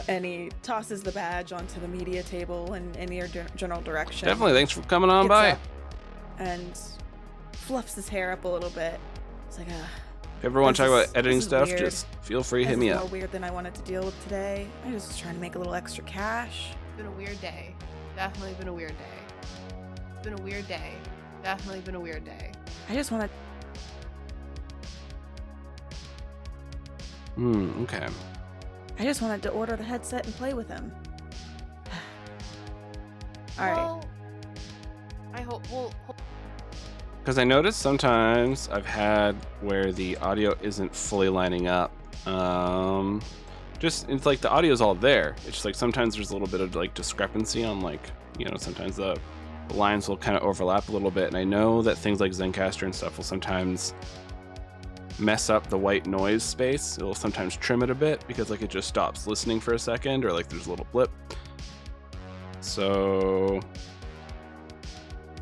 And he tosses the badge onto the media table in your general direction. Definitely, thanks for coming on Gets by. up and fluffs his hair up a little bit. It's like, if you ever want to talk about editing stuff, weird. just feel free to hit me This is up. more weird than I wanted to deal with today. I was just trying to make a little extra cash. It's been a weird day. Definitely been a weird day. It's been a weird day. Definitely been a weird day. I just want to. Okay. I just wanted to order the headset and play with him. All right. Well, I hope. Because I noticed sometimes I've had where the audio isn't fully lining up. It's like the audio's all there. It's just like sometimes there's a little bit of like discrepancy on like, sometimes the lines will kind of overlap a little bit. And I know that things like Zencastr and stuff will sometimes mess up the white noise space. It'll sometimes trim it a bit because like it just stops listening for a second, or like there's a little blip. So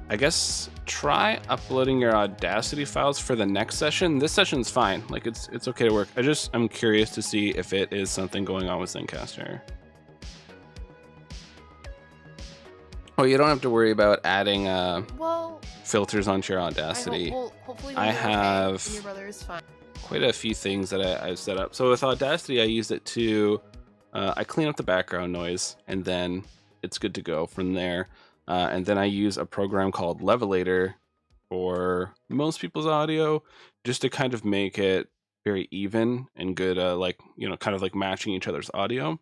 I guess try uploading your Audacity files for the next session. This session's fine. Like it's okay to work. I'm curious to see if it is something going on with Zencastr. Oh, you don't have to worry about adding filters onto your Audacity. Hopefully I have okay. Your brother is fine. Quite a few things that I've set up. So with Audacity, I use it to, I clean up the background noise, and then it's good to go from there. And then I use a program called Levelator for most people's audio, just to kind of make it very even and good, kind of like matching each other's audio.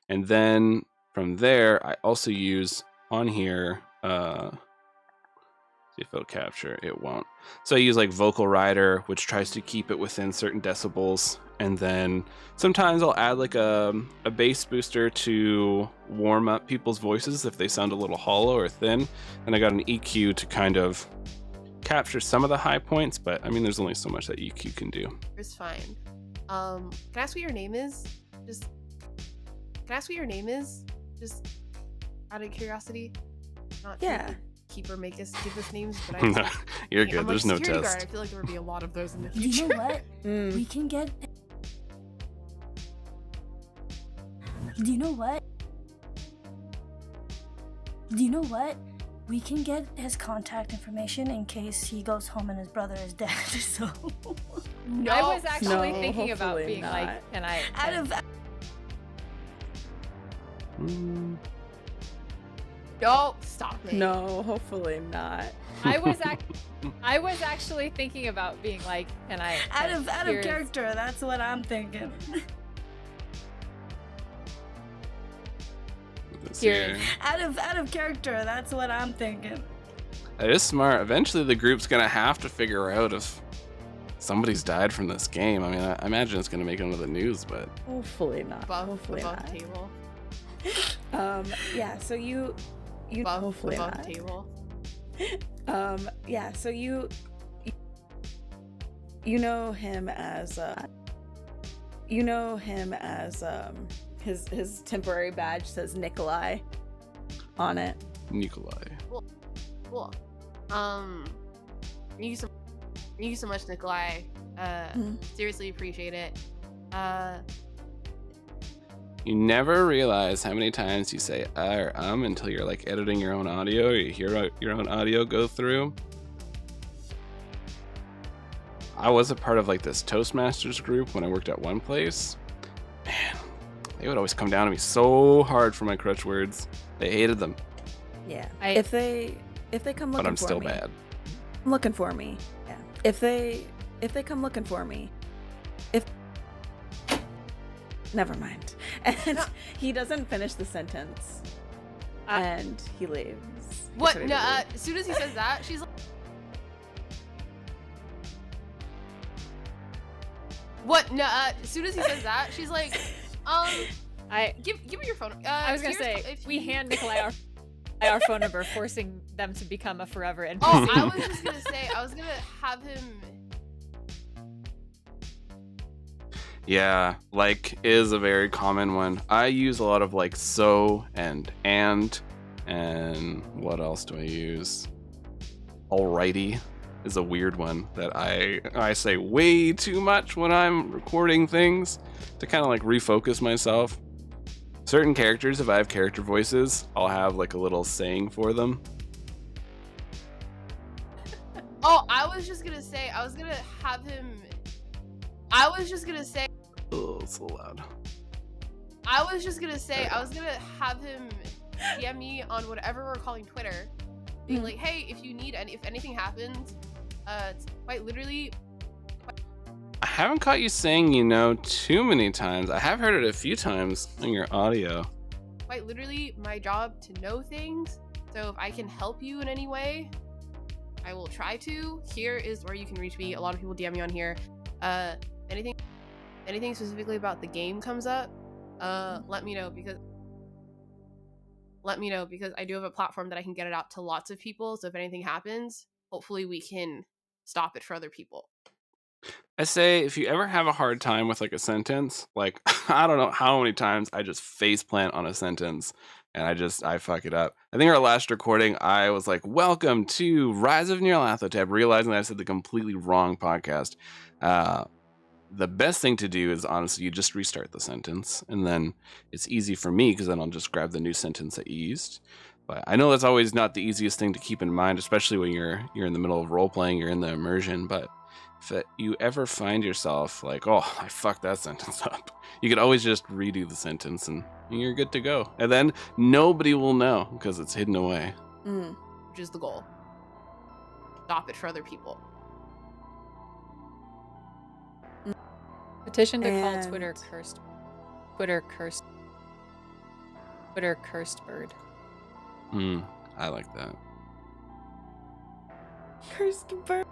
And then from there, I also use on here, see if it'll capture, it won't. So I use like Vocal Rider, which tries to keep it within certain decibels. And then sometimes I'll add like a bass booster to warm up people's voices if they sound a little hollow or thin. And I got an EQ to kind of capture some of the high points, but I mean, there's only so much that EQ can do. It's fine. Can I ask what your name is? Just out of curiosity. Not Yeah. Keep or make us give us names, but You're good. I'm There's like, no security test. guard. I feel like there would be a lot of those in the Do future. you know what? We can get. Do you know what? We can get his contact information in case he goes home and his brother is dead. So. No, I was actually No, thinking about hopefully being not. like, can I? Out of. No, stop it. No, hopefully not. I was actually thinking about being like, can I? Out of hear his- character. That's what I'm thinking. Let's Here. see. Out of character, that's what I'm thinking. That is smart. Eventually, the group's gonna have to figure out if somebody's died from this game. I mean, I imagine it's gonna make it into the news, but Hopefully not. Hopefully above not. the table. Yeah. So you hopefully above not. the table. Yeah. So you know him as his temporary badge says Nikolai on it. Nikolai. Cool. Thank you so much, Nikolai. Seriously appreciate it. You never realize how many times you say or until you're like editing your own audio, or you hear your own audio go through. I was a part of like this Toastmasters group when I worked at one place. Man, they would always come down on me so hard for my crutch words. They hated them. Yeah. I- If they come looking for me. But I'm still bad. Looking for me. Yeah. If they come looking for me. Never mind. And he doesn't finish the sentence. And he leaves. What? He's ready No. to leave. As soon as he says that, she's like, "What? No." As soon as he says that, she's like, give me your phone." I was gonna here's- say if we you- hand Nikolai our phone number, forcing them to become a forever NPC. Oh, I was just gonna say, I was gonna have him. Yeah, like is a very common one. I use a lot of like so and what else do I use? Alrighty is a weird one that I say way too much when I'm recording things to kind of like refocus myself. Certain characters, if I have character voices, I'll have like a little saying for them. Oh, I was just gonna say, I was gonna have him. I was just gonna say, Oh, so loud. I was gonna have him DM me on whatever we're calling Twitter, being like, "Hey, if you need if anything happens, it's quite literally." I haven't caught you saying too many times. I have heard it a few times in your audio. Quite literally my job to know things. So if I can help you in any way, I will try to. Here is where you can reach me. A lot of people DM me on here. Anything specifically about the game comes up, let me know because I do have a platform that I can get it out to lots of people. So if anything happens, hopefully we can stop it for other people. I say if you ever have a hard time with like a sentence, like I don't know how many times I just face plant on a sentence and I fuck it up. I think our last recording I was like, "Welcome to Rise of Nyarlathotep," realizing that I said the completely wrong podcast. The best thing to do is honestly you just restart the sentence, and then it's easy for me because then I'll just grab the new sentence that you used. But I know that's always not the easiest thing to keep in mind, especially when you're in the middle of role playing, you're in the immersion. But if you ever find yourself like, "Oh, I fucked that sentence up," you could always just redo the sentence and you're good to go. And then nobody will know because it's hidden away. Which is the goal. Stop it for other people. Petition to call And- Twitter cursed bird. I like that. Cursed bird.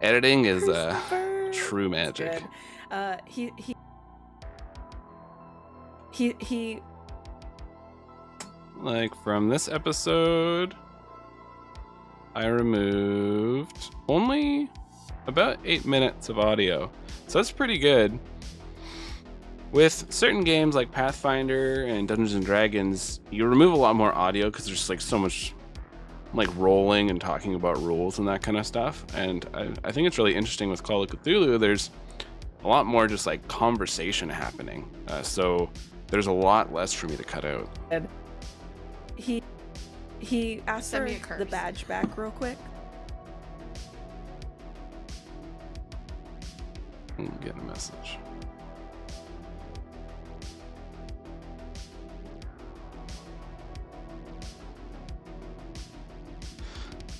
Editing is Cursed bird. true That's magic. good. He Like from this episode, I removed only about 8 minutes of audio. So that's pretty good. With certain games like Pathfinder and Dungeons and Dragons, you remove a lot more audio because there's like so much like rolling and talking about rules and that kind of stuff. And I think it's really interesting with Call of Cthulhu. There's a lot more just like conversation happening. So there's a lot less for me to cut out. he asked Send for me a curse. the badge back real quick. Get a message.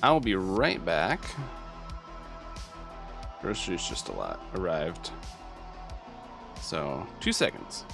I'll be right back. Groceries just arrived. So 2 seconds.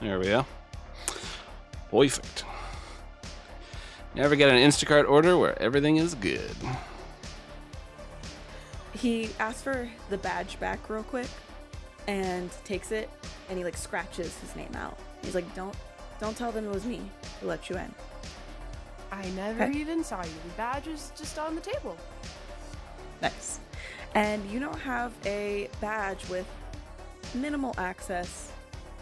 There we go. Perfect. Never get an Instacart order where everything is good. He asks for the badge back real quick and takes it, and he like scratches his name out. He's like, don't tell them it was me who let you in. I never even saw you. The badge is just on the table. Nice. And you don't have a badge with minimal access,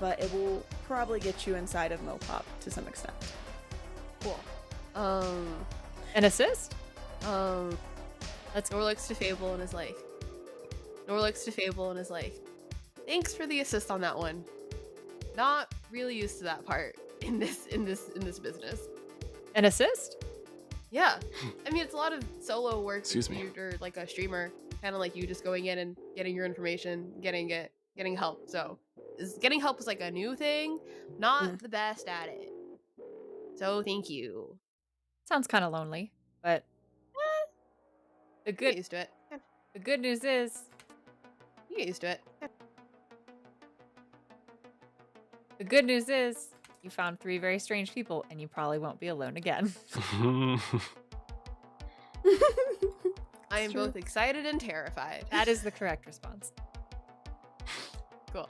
but it will probably get you inside of Mopop to some extent. Cool. An assist? That's Nor looks to Fable and is like, thanks for the assist on that one. Not really used to that part in this business. An assist? Yeah. I mean, it's a lot of solo work. Excuse me. If you're like a streamer, kind of like you just going in and getting your information, getting help. So getting help is like a new thing. Not the best at it. So thank you. Sounds kind of lonely, but the You get good used to it. Yeah, the good news is you get used to it. you found 3 very strange people, and you probably won't be alone again. I am both excited and terrified. That is the correct response. Cool.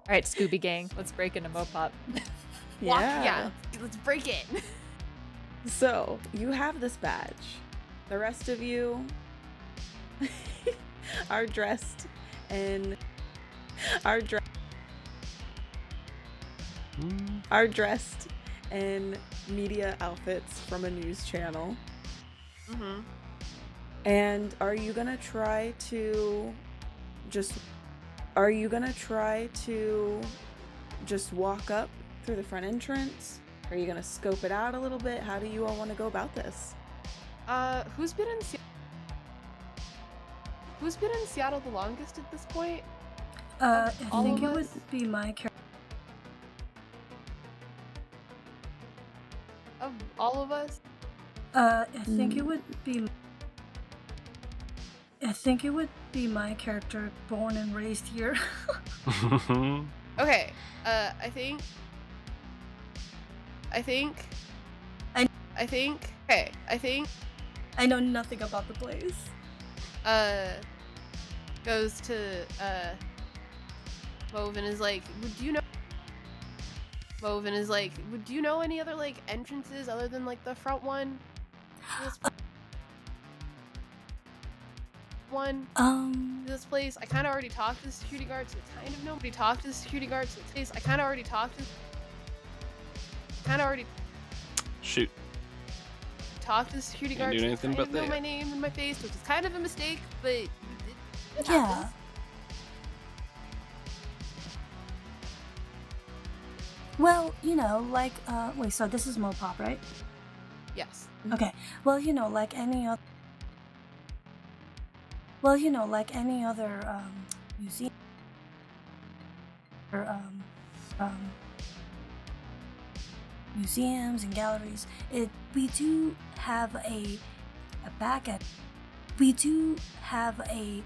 All right, Scooby Gang, let's break into Mopop. Yeah. Let's break in. So, you have this badge. The rest of you are dressed in media outfits from a news channel. Mm-hmm. And are you gonna try to just walk up through the front entrance? Are you gonna scope it out a little bit? How do you all want to go about this? Who's been in Seattle the longest at this point? I All think of it would us? be my character. Of all of us? I think it would be my character, born and raised here. Okay. I think. I know nothing about the place. Goes to Mauve and is like, would you know any other like entrances other than like the front one? This place. I kind of already talked to the security guards. So kind of nobody talked to the security guards. So this place. I kind of already talked to. Shoot. Talk to the security Can't guards. do anything I but know that. my name and my face, which is kind of a mistake, but it Yeah. happens. Well, like, wait, so this is Mopop, right? Yes. Okay. Well, like any other. Museum or museums and galleries, we do have a back end. We do have a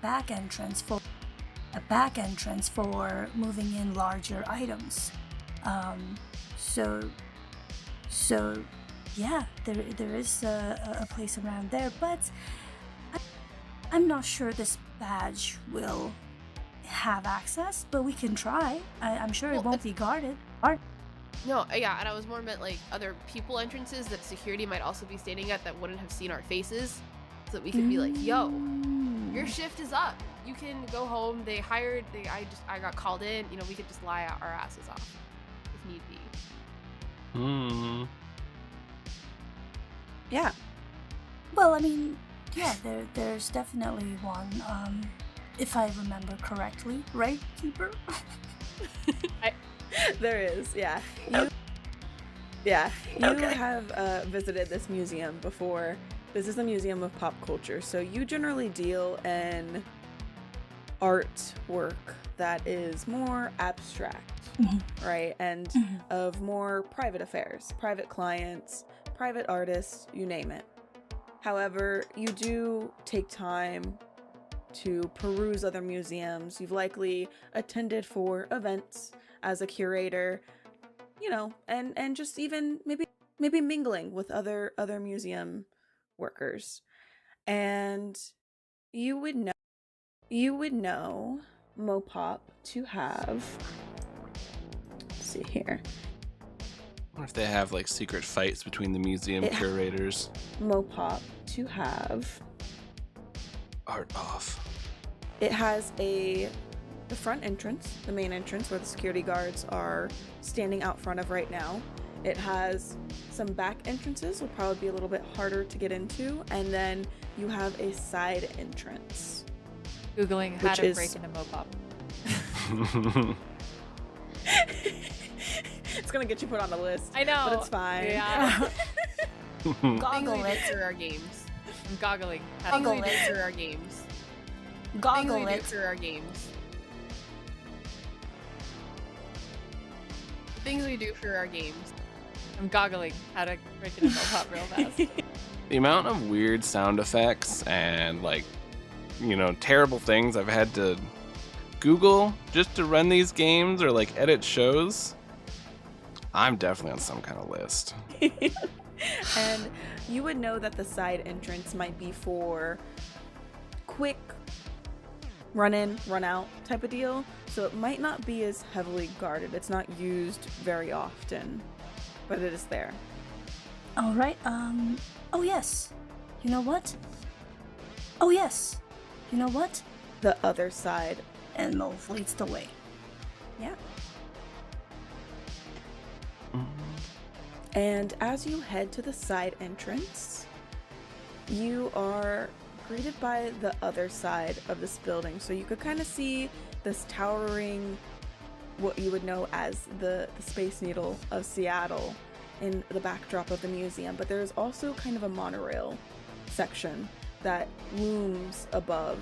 back entrance for moving in larger items. So yeah, there is a place around there, but I'm not sure this badge will have access, but we can try. I'm sure it Well, won't be guarded. No, yeah, and I was more meant like other people entrances that security might also be standing at that wouldn't have seen our faces, so that we could be like, "Yo, your shift is up. You can go home." I got called in. We could just lie our asses off if need be. Yeah. Well, I mean, yeah, there's definitely one, if I remember correctly, right, Keeper? There is, yeah. You have visited this museum before. This is the Museum of Pop Culture, so you generally deal in artwork that is more abstract, right? And of more private affairs, private clients, private artists, you name it. However, you do take time to peruse other museums. You've likely attended for events as a curator, you know, and just even maybe mingling with other museum workers. And you would know Mopop to have, let's see here. Or if they have like secret fights between the museum curators. Mopop to have Art off. It has the front entrance, the main entrance where the security guards are standing out front of right now. It has some back entrances, will probably be a little bit harder to get into, and then you have a side entrance. Googling how to break into Mopop. It's gonna get you put on the list. I know, but it's fine. Yeah. Goggle it through our games. I'm goggling. Things we do through our games. Goggle Things we do it. through our games. Things we do through our games. I'm goggling how to break into Mopop real fast. The amount of weird sound effects and like, you know, terrible things I've had to Google just to run these games or like edit shows, I'm definitely on some kind of list. And you would know that the side entrance might be for quick run in, run out type of deal. So it might not be as heavily guarded. It's not used very often, but it is there. All right. Oh yes. You know what? Oh yes. You know what? The other side. And Move leads the way. Yeah. And as you head to the side entrance, you are greeted by the other side of this building. So you could kind of see this towering, what you would know as the Space Needle of Seattle in the backdrop of the museum. But there's also kind of a monorail section that looms above.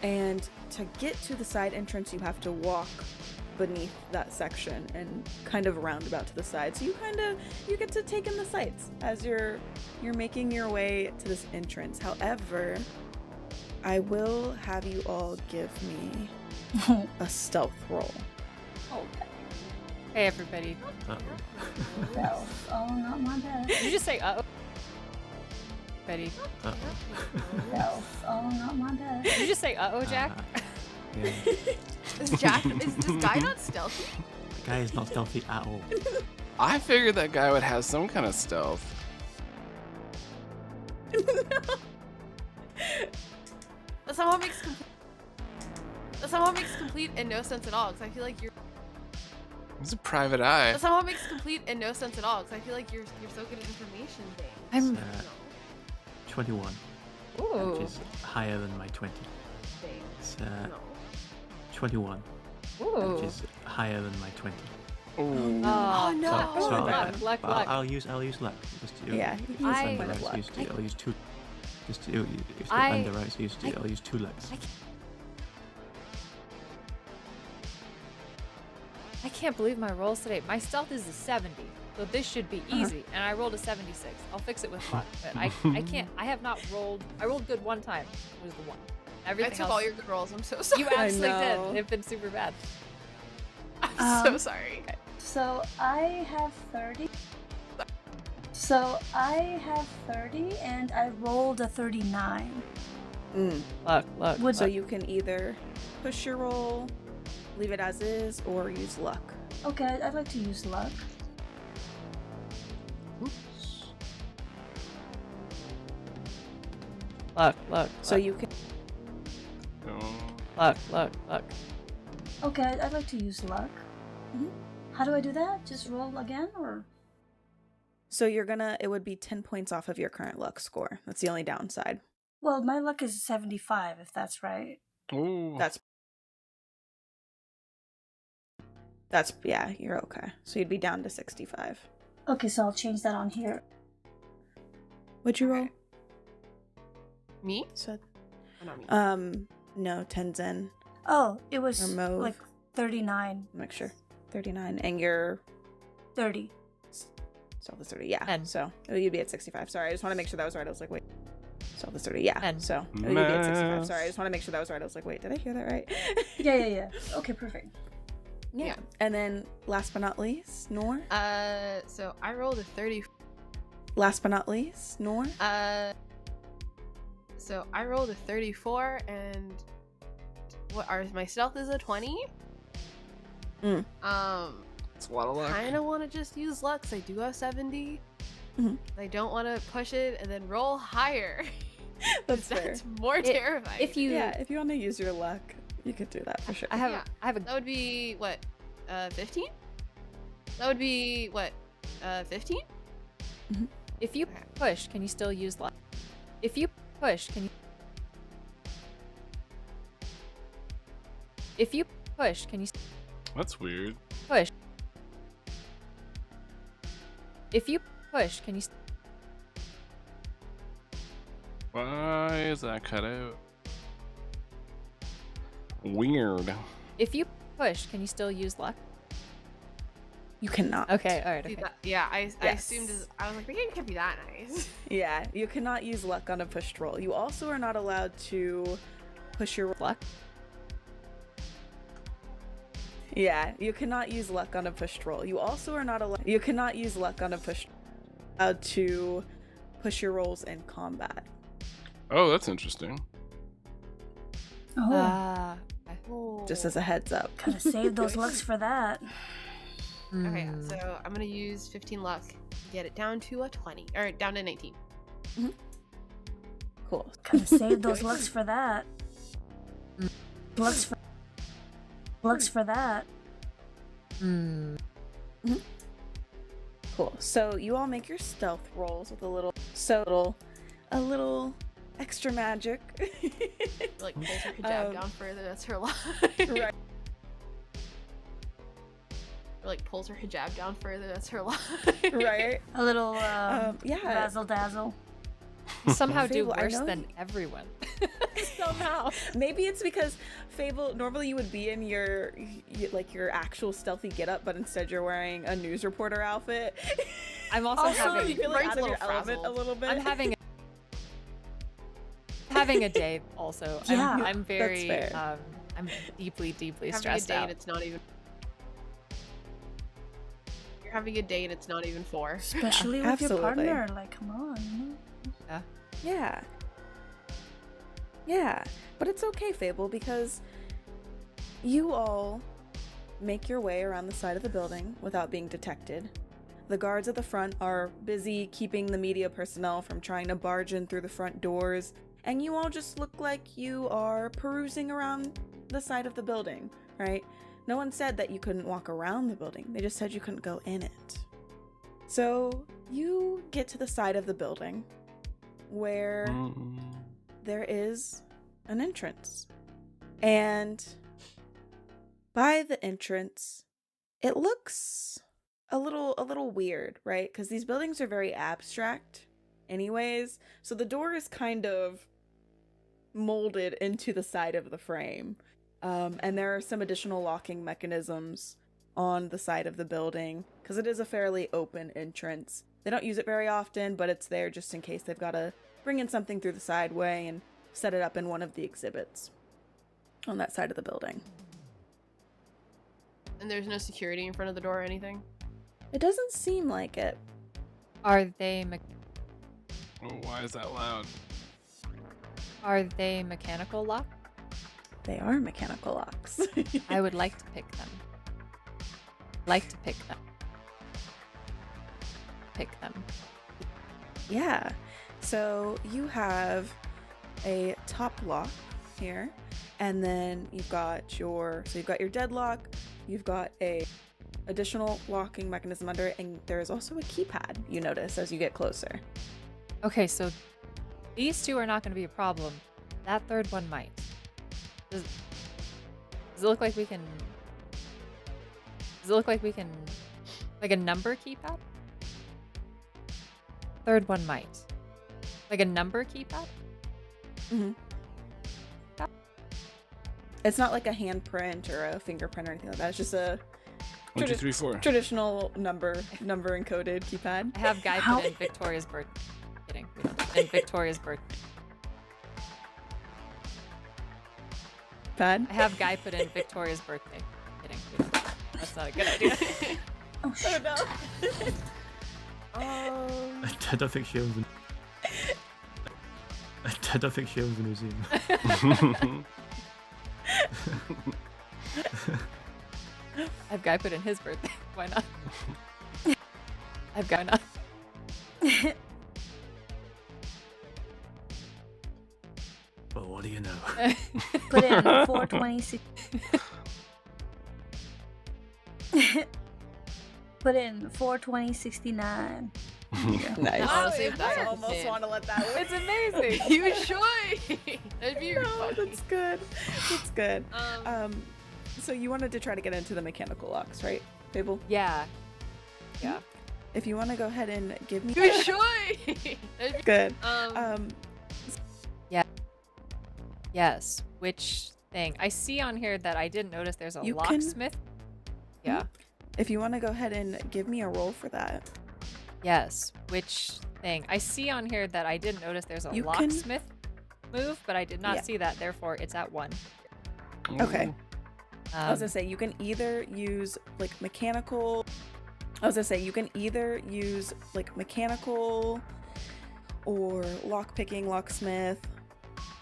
And to get to the side entrance, you have to walk beneath that section and kind of roundabout to the side. So you get to take in the sights as you're making your way to this entrance. However, I will have you all give me a stealth roll. Hey everybody. Well, oh, not my bad. Did you just say uh-oh? Betty. Well, oh, not my bad. Did you just say uh-oh, Jack? Yeah. Is this guy not stealthy? The guy is not stealthy at all. I figured that guy would have some kind of stealth. That somehow makes complete and no sense at all. Because I feel like you're. He's a private eye. That somehow makes complete and no sense at all. Because I feel like you're so good at information things. I'm 21, Ooh. which is higher than my 20. It's 21, Ooh. which is higher than my 20. Ooh. Oh no! So luck. I'll use luck. Just to, Yeah, you can use I- one point of luck. I'll use two. Just to, if the I- underwrites, I'll use 2 lucks. I can't believe my rolls today. My stealth is a 70, so this should be easy. And I rolled a 76. I'll fix it with luck, but I can't. I have not rolled. I rolled good one time. It was the one. I Everything took else. all your good rolls. I'm so sorry. You absolutely know. did. They've been super bad. I'm so sorry. So I have 30. So I have 30, and I rolled a 39. Luck. So you can either push your roll, leave it as is, or use luck. Okay, I'd like to use luck. Luck. So you can. Luck. Okay, I'd like to use luck. How do I do that? Just roll again, or? So it would be 10 points off of your current luck score. That's the only downside. Well, my luck is 75, if that's right. Ooh. That's yeah, you're okay. So you'd be down to 65. Okay, so I'll change that on here. What'd you roll? Me? So, Oh, not me. no, Tenzin. Oh, it was Or mauve. like 39. Make sure. 39. And you're 30. still the 30. Yeah. 10. So you'd be at 65. Sorry, I just want to make sure that was right. I was like, wait. Stealth is 30. Yeah. And- So you'd be at 65. Math. Sorry, I just want to make sure that was right. I was like, wait, did I hear that right? Yeah. Okay, perfect. Yeah. And then last but not least, Nor. So I rolled a 30. Last but not least, Nor. So I rolled a 34, and my stealth is a 20. Mm. It's a lot of luck. Kind of want to just use luck 'cause I do have 70. Mhm. I don't want to push it and then roll higher. That's fair. That's more terrifying. If you, Yeah, if you want to use your luck, you could do that for sure. I have, Yeah. I have a. That would be what? 15? That would be what? 15? If you Okay. push, can you still use luck? If you push, can you? If you push, can you That's weird. push? If you push, can you? Why is that cut out? Weird. If you push, can you still use luck? You cannot. Okay, all right. See Okay. that? Yeah, I Yes. assumed I was like, the game can't be that nice. Yeah, you cannot use luck on a pushed roll. You also are not allowed to push your Luck. Yeah, you cannot use luck on a pushed roll. You also are not allowed. You cannot use luck on a pushed. Allowed to push your rolls in combat. Oh, that's interesting. Oh, Ah. Just as a heads up. gotta save those lucks for that. Okay, Hmm. so I'm gonna use 15 luck to get it down to a 20, or down to 19. Cool. Gotta save those lucks for that. Lucks for that. Hmm. Cool. So you all make your stealth rolls with a little extra magic. Like pulls her hijab Um, down further. That's her line. Right. Or like pulls her hijab down further. That's her line. Right. A little Yeah. razzle dazzle. You somehow do Fable, I worse know than you- everyone. Somehow. Maybe it's because Fable, normally you would be in your actual stealthy getup, but instead you're wearing a news reporter outfit. I'm also, Also, having. you feel Brain's like out a of your little element a frazzled. little bit. I'm having a day. Also, Yeah, I'm very. fair. I'm deeply Having a stressed day and out. it's not even. You're having a day and it's not even 4. Especially with absolutely. your partner. Like, come on. Yeah. Yeah. But it's okay, Fable, because you all make your way around the side of the building without being detected. The guards at the front are busy keeping the media personnel from trying to barge in through the front doors, and you all just look like you are perusing around the side of the building, right? No one said that you couldn't walk around the building, they just said you couldn't go in it. So you get to the side of the building where there is an entrance. And by the entrance, it looks a little weird, right? Because these buildings are very abstract anyways. So the door is kind of molded into the side of the frame. And there are some additional locking mechanisms on the side of the building because it is a fairly open entrance. They don't use it very often, but it's there just in case they've got to bring in something through the sideway and set it up in one of the exhibits on that side of the building. And there's no security in front of the door or anything. It doesn't seem like it. Are they Oh, why is that loud? mechanical lock? They are mechanical locks. I would like to pick them. Pick them. Yeah. So you have a top lock here, and then you've got your deadlock, you've got a additional locking mechanism under it, and there is also a keypad you notice as you get closer. Okay, so these two are not going to be a problem. That third one might. Does it look like we can? Like a number keypad? Third one might. Like a number keypad? Mm-hmm. It's not like a handprint or a fingerprint or anything like that. It's just a 1, 2, 3, 4. traditional number encoded keypad. I have Guy How- put in Victoria's birth. Kidding. We don't. In Victoria's birth. pad? I have Guy put in Victoria's birthday. Kidding. That's not a good idea. Oh, shit. no. I don't think she owns an... I don't think she owns a museum. I have Guy put in his birthday. Why not? I've Guy not. Well, what do you know? Put in 426. Put in 42069. Nice. Honestly, if that's I what almost it's in. want to let that win. It's amazing. You should. That'd be No, funny. that's good. That's good. Um, So you wanted to try to get into the mechanical locks, right, Fable? Yeah. Yeah. If you want to go ahead and give me you should. That'd be, good. um, Yes. Which thing? I see on here that I didn't notice there's a You can- locksmith. Yeah. If you want to go ahead and give me a roll for that. Yes. Which thing? I see on here that I didn't notice there's a You can- locksmith move, but I did not Yeah. see that. Therefore, it's at 1. Okay. I was Um, gonna say you can either use like mechanical. I was gonna say you can either use like mechanical or lock picking, locksmith.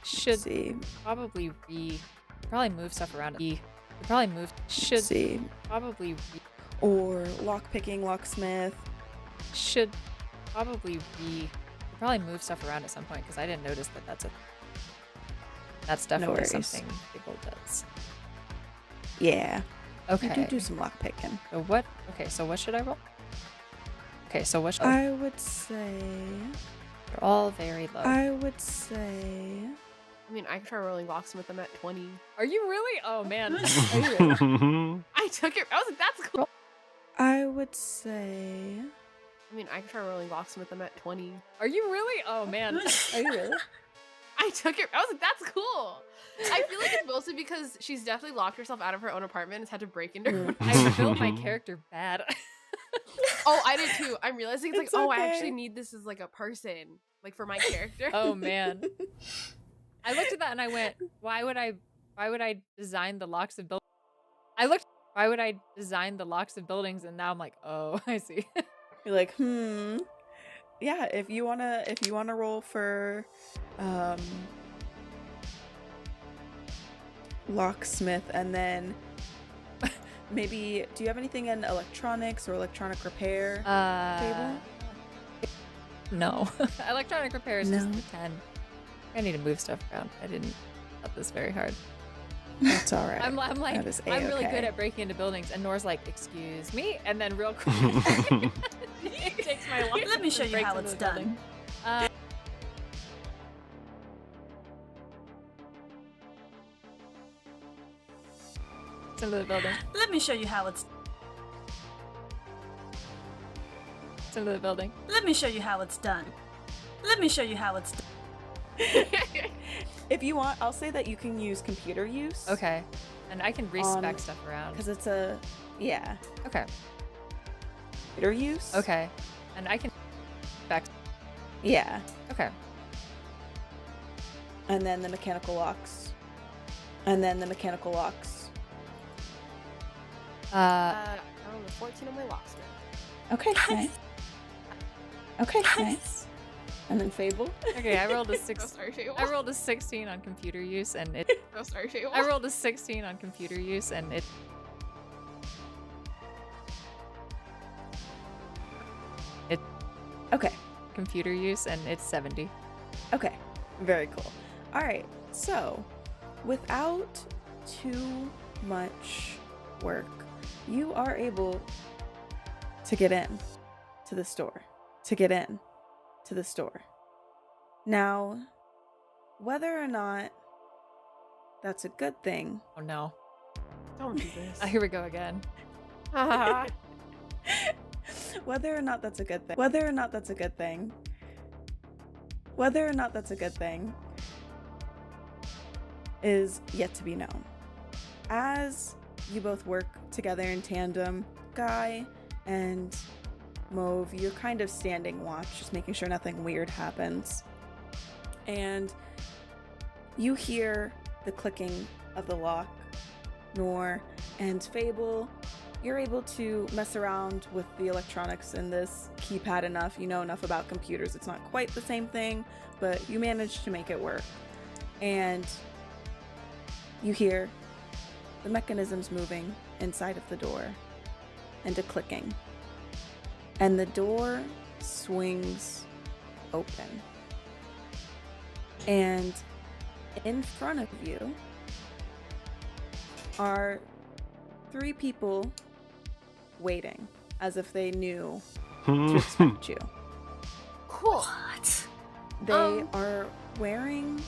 should Let's see. probably probably move stuff around. Probably move. Should Let's see. probably Or lock picking, locksmith. should probably probably move stuff around at some point because I didn't notice that that's definitely worries. something people does. Yeah. Okay. You do some lock picking. So what? Okay. So what should I roll? Okay. So what should I? I would say. They're all very low. I would say. I mean, I can try rolling locksmith. I'm at 20. Are you really? Oh man. I took it. I was like, that's cool. I would say. I mean, I can try rolling locksmith. I'm at 20. Are you really? Oh man. Are you really? I took it. I was like, that's cool. I feel like it's mostly because she's definitely locked herself out of her own apartment and had to break into her. I built my character bad. Oh, I did too. I'm realizing it's like, It's oh, I okay. actually need this as like a person, like for my character. Oh man. I looked at that and I went, why would I design the locks of buildings? Why would I design the locks of buildings? And now I'm like, oh, I see. You're like, yeah, if you wanna roll for locksmith, and then maybe do you have anything in electronics or electronic repair? Fable? No. Electronic repair is just No. the 10. I need to move stuff around. I didn't thought this very hard. That's all right. I'm like, That is I'm really A-okay. good at breaking into buildings, and Nora's like, excuse me, and then real quick, it takes my lock Let me and show you breaks how into it's the building. done. It's into the building. Let me show you how it's. It's into the building. Let me show you how it's done. Let me show you how it's done. If you want, I'll say that you can use computer use. Okay, and I can respec stuff around. Because it's yeah, Okay. computer use. Okay, and I can spec. Yeah, Okay. and then the mechanical locks. And then the mechanical locks. I rolled a 14 on my locksmith. Okay, nice. Okay, nice. And then Fable. Okay, I rolled a Go 6. start table. I rolled a 16 on computer use, and it. Go start table. I rolled a 16 on computer use, and it. Okay, Computer use, and it's 70. okay. Very cool. All right, so without too much work, you are able to get in to the store. To get in to the store. Now, whether or not that's a good thing, Oh no. Don't do this. Here we go again. whether or not that's a good thing, whether or not that's a good thing, whether or not that's a good thing is yet to be known. As you both work together in tandem, Guy and Mauve, you're kind of standing watch, just making sure nothing weird happens. And you hear the clicking of the lock, nor and Fable, you're able to mess around with the electronics in this keypad enough. You know enough about computers. It's not quite the same thing, but you managed to make it work. And you hear the mechanisms moving inside of the door and a clicking. And the door swings open. And in front of you are 3 people waiting as if they knew to expect you. Cool. What? They are wearing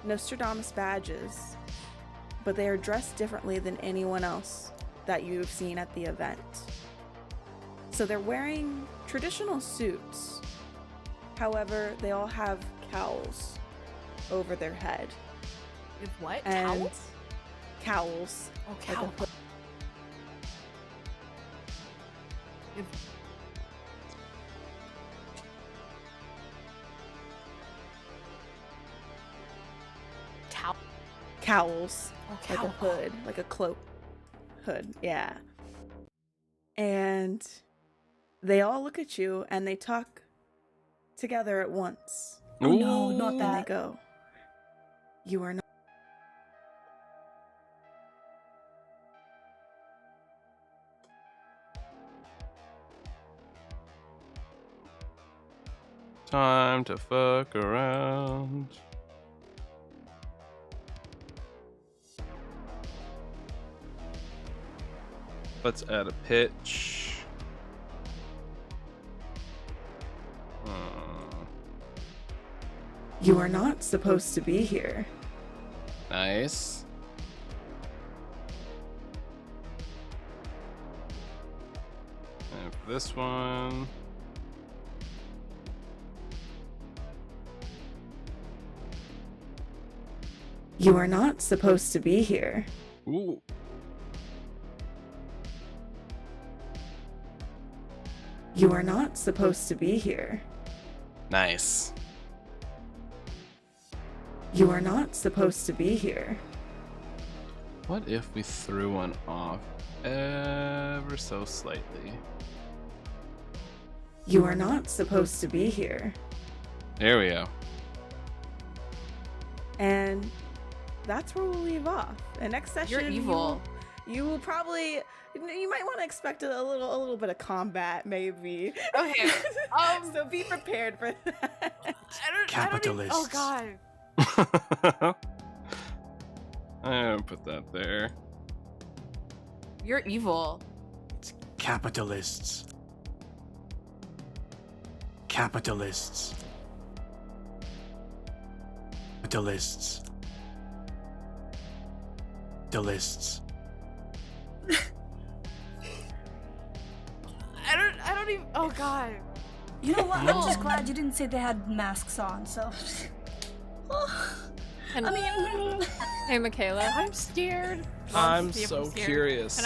Nostradamus badges, but they are dressed differently than anyone else that you've seen at the event. So they're wearing traditional suits. However, they all have cowls over their head. With what? And Towels? Cowls. Oh, Like a cowl. hood. Towel. Cowls. Oh, Like a cowl. hood. Like a cloak hood. Yeah. And they all look at you and they talk together at once. Oh no, not And they that. go, "You are not." Time to fuck around. Let's add a pitch. You are not supposed to be here. Nice. And for this one. You are not supposed to be here. Ooh. You are not supposed to be here. Nice. You are not supposed to be here. What if we threw one off ever so slightly? You are not supposed to be here. There we go. And that's where we'll leave off. And next session, You're evil. You will probably, you might want to expect a little bit of combat, maybe. Okay. So be prepared for that. I don't Capitalists. oh god. I'm gonna put that there. You're evil. It's capitalists. Capitalists. Capitalists. Capitalists. I don't even oh god. You know what? I'm just glad you didn't say they had masks on, so. And, I mean, hey, Michaela. I'm scared. I'm See if so I'm scared. curious.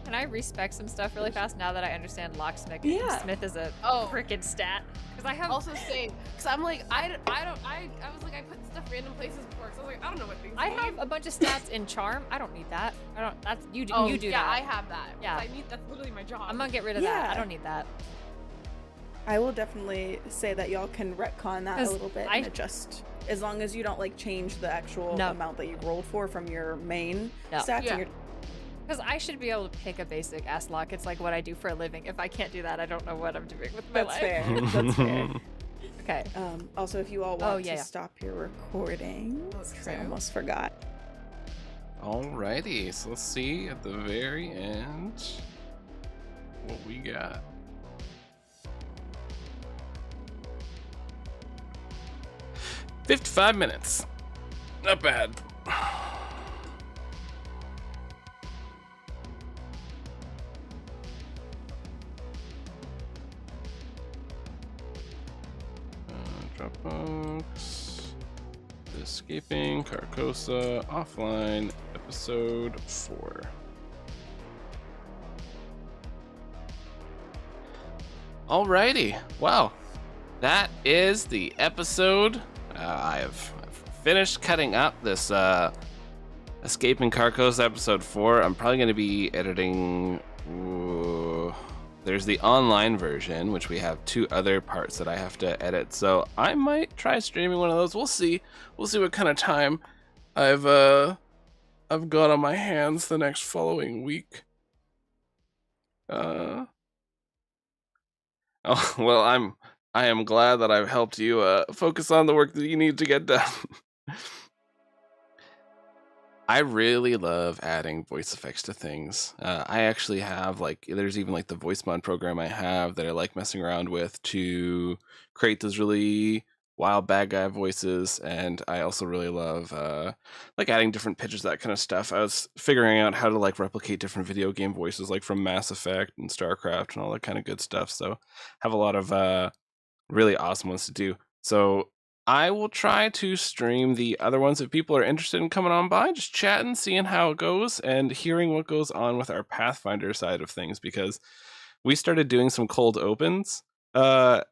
Can I respec some stuff really fast now that I understand locksmith Yeah. Smith is a Oh. frickin' stat? Because I have Also same. Cause I'm like I was like I put stuff random places before. Cause I was like I don't know what things I mean. have a bunch of stats in charm. I don't need that. I don't. That's you do. Oh, You do yeah, that. I have that. Yeah. I need that's literally my job. I'm gonna get rid of that. Yeah. I don't need that. I will definitely say that y'all can retcon that a 'Cause little bit I- and adjust. As long as you don't like change the actual No. amount that you rolled for from your main No. stats. Yeah. And your, Because I should be able to pick a basic ass lock. It's like what I do for a living. If I can't do that, I don't know what I'm doing with my that's life. fair. That's fair. Okay. Also, if you all want Oh, yeah, to yeah. stop your recording, That's 'cause I true. almost forgot. Alrighty, so let's see at the very end what we got. "55 minutes. Not bad. Dropbox. Escaping Carcosa Offline, episode 4. Alrighty, well, that is the episode. I've finished cutting up this Escaping Carcos episode 4. I'm probably going to be editing. There's the online version, which we have 2 other parts that I have to edit. So I might try streaming one of those. We'll see. We'll see what kind of time I've got on my hands the next following week. Oh well, I am glad that I've helped you focus on the work that you need to get done. I really love adding voice effects to things. I actually have there's even the voice mod program I have that I like messing around with to create those really wild bad guy voices, and I also really love adding different pitches, that kind of stuff. I was figuring out how to replicate different video game voices, from Mass Effect and StarCraft and all that kind of good stuff. So have a lot of really awesome ones to do. So I will try to stream the other ones if people are interested in coming on by, just chatting, seeing how it goes, and hearing what goes on with our Pathfinder side of things, because we started doing some cold opens, and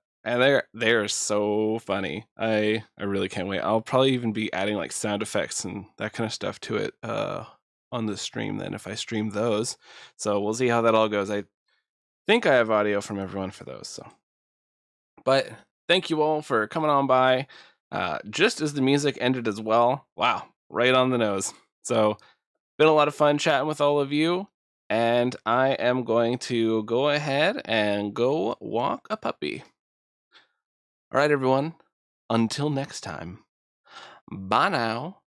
they're so funny. I really can't wait. I'll probably even be adding sound effects and that kind of stuff to it on the stream then if I stream those. So we'll see how that all goes. I think I have audio from everyone for those, so. But thank you all for coming on by. Just as the music ended as well. Wow, right on the nose. So, been a lot of fun chatting with all of you. And I am going to go ahead and go walk a puppy. All right, everyone. Until next time. Bye now.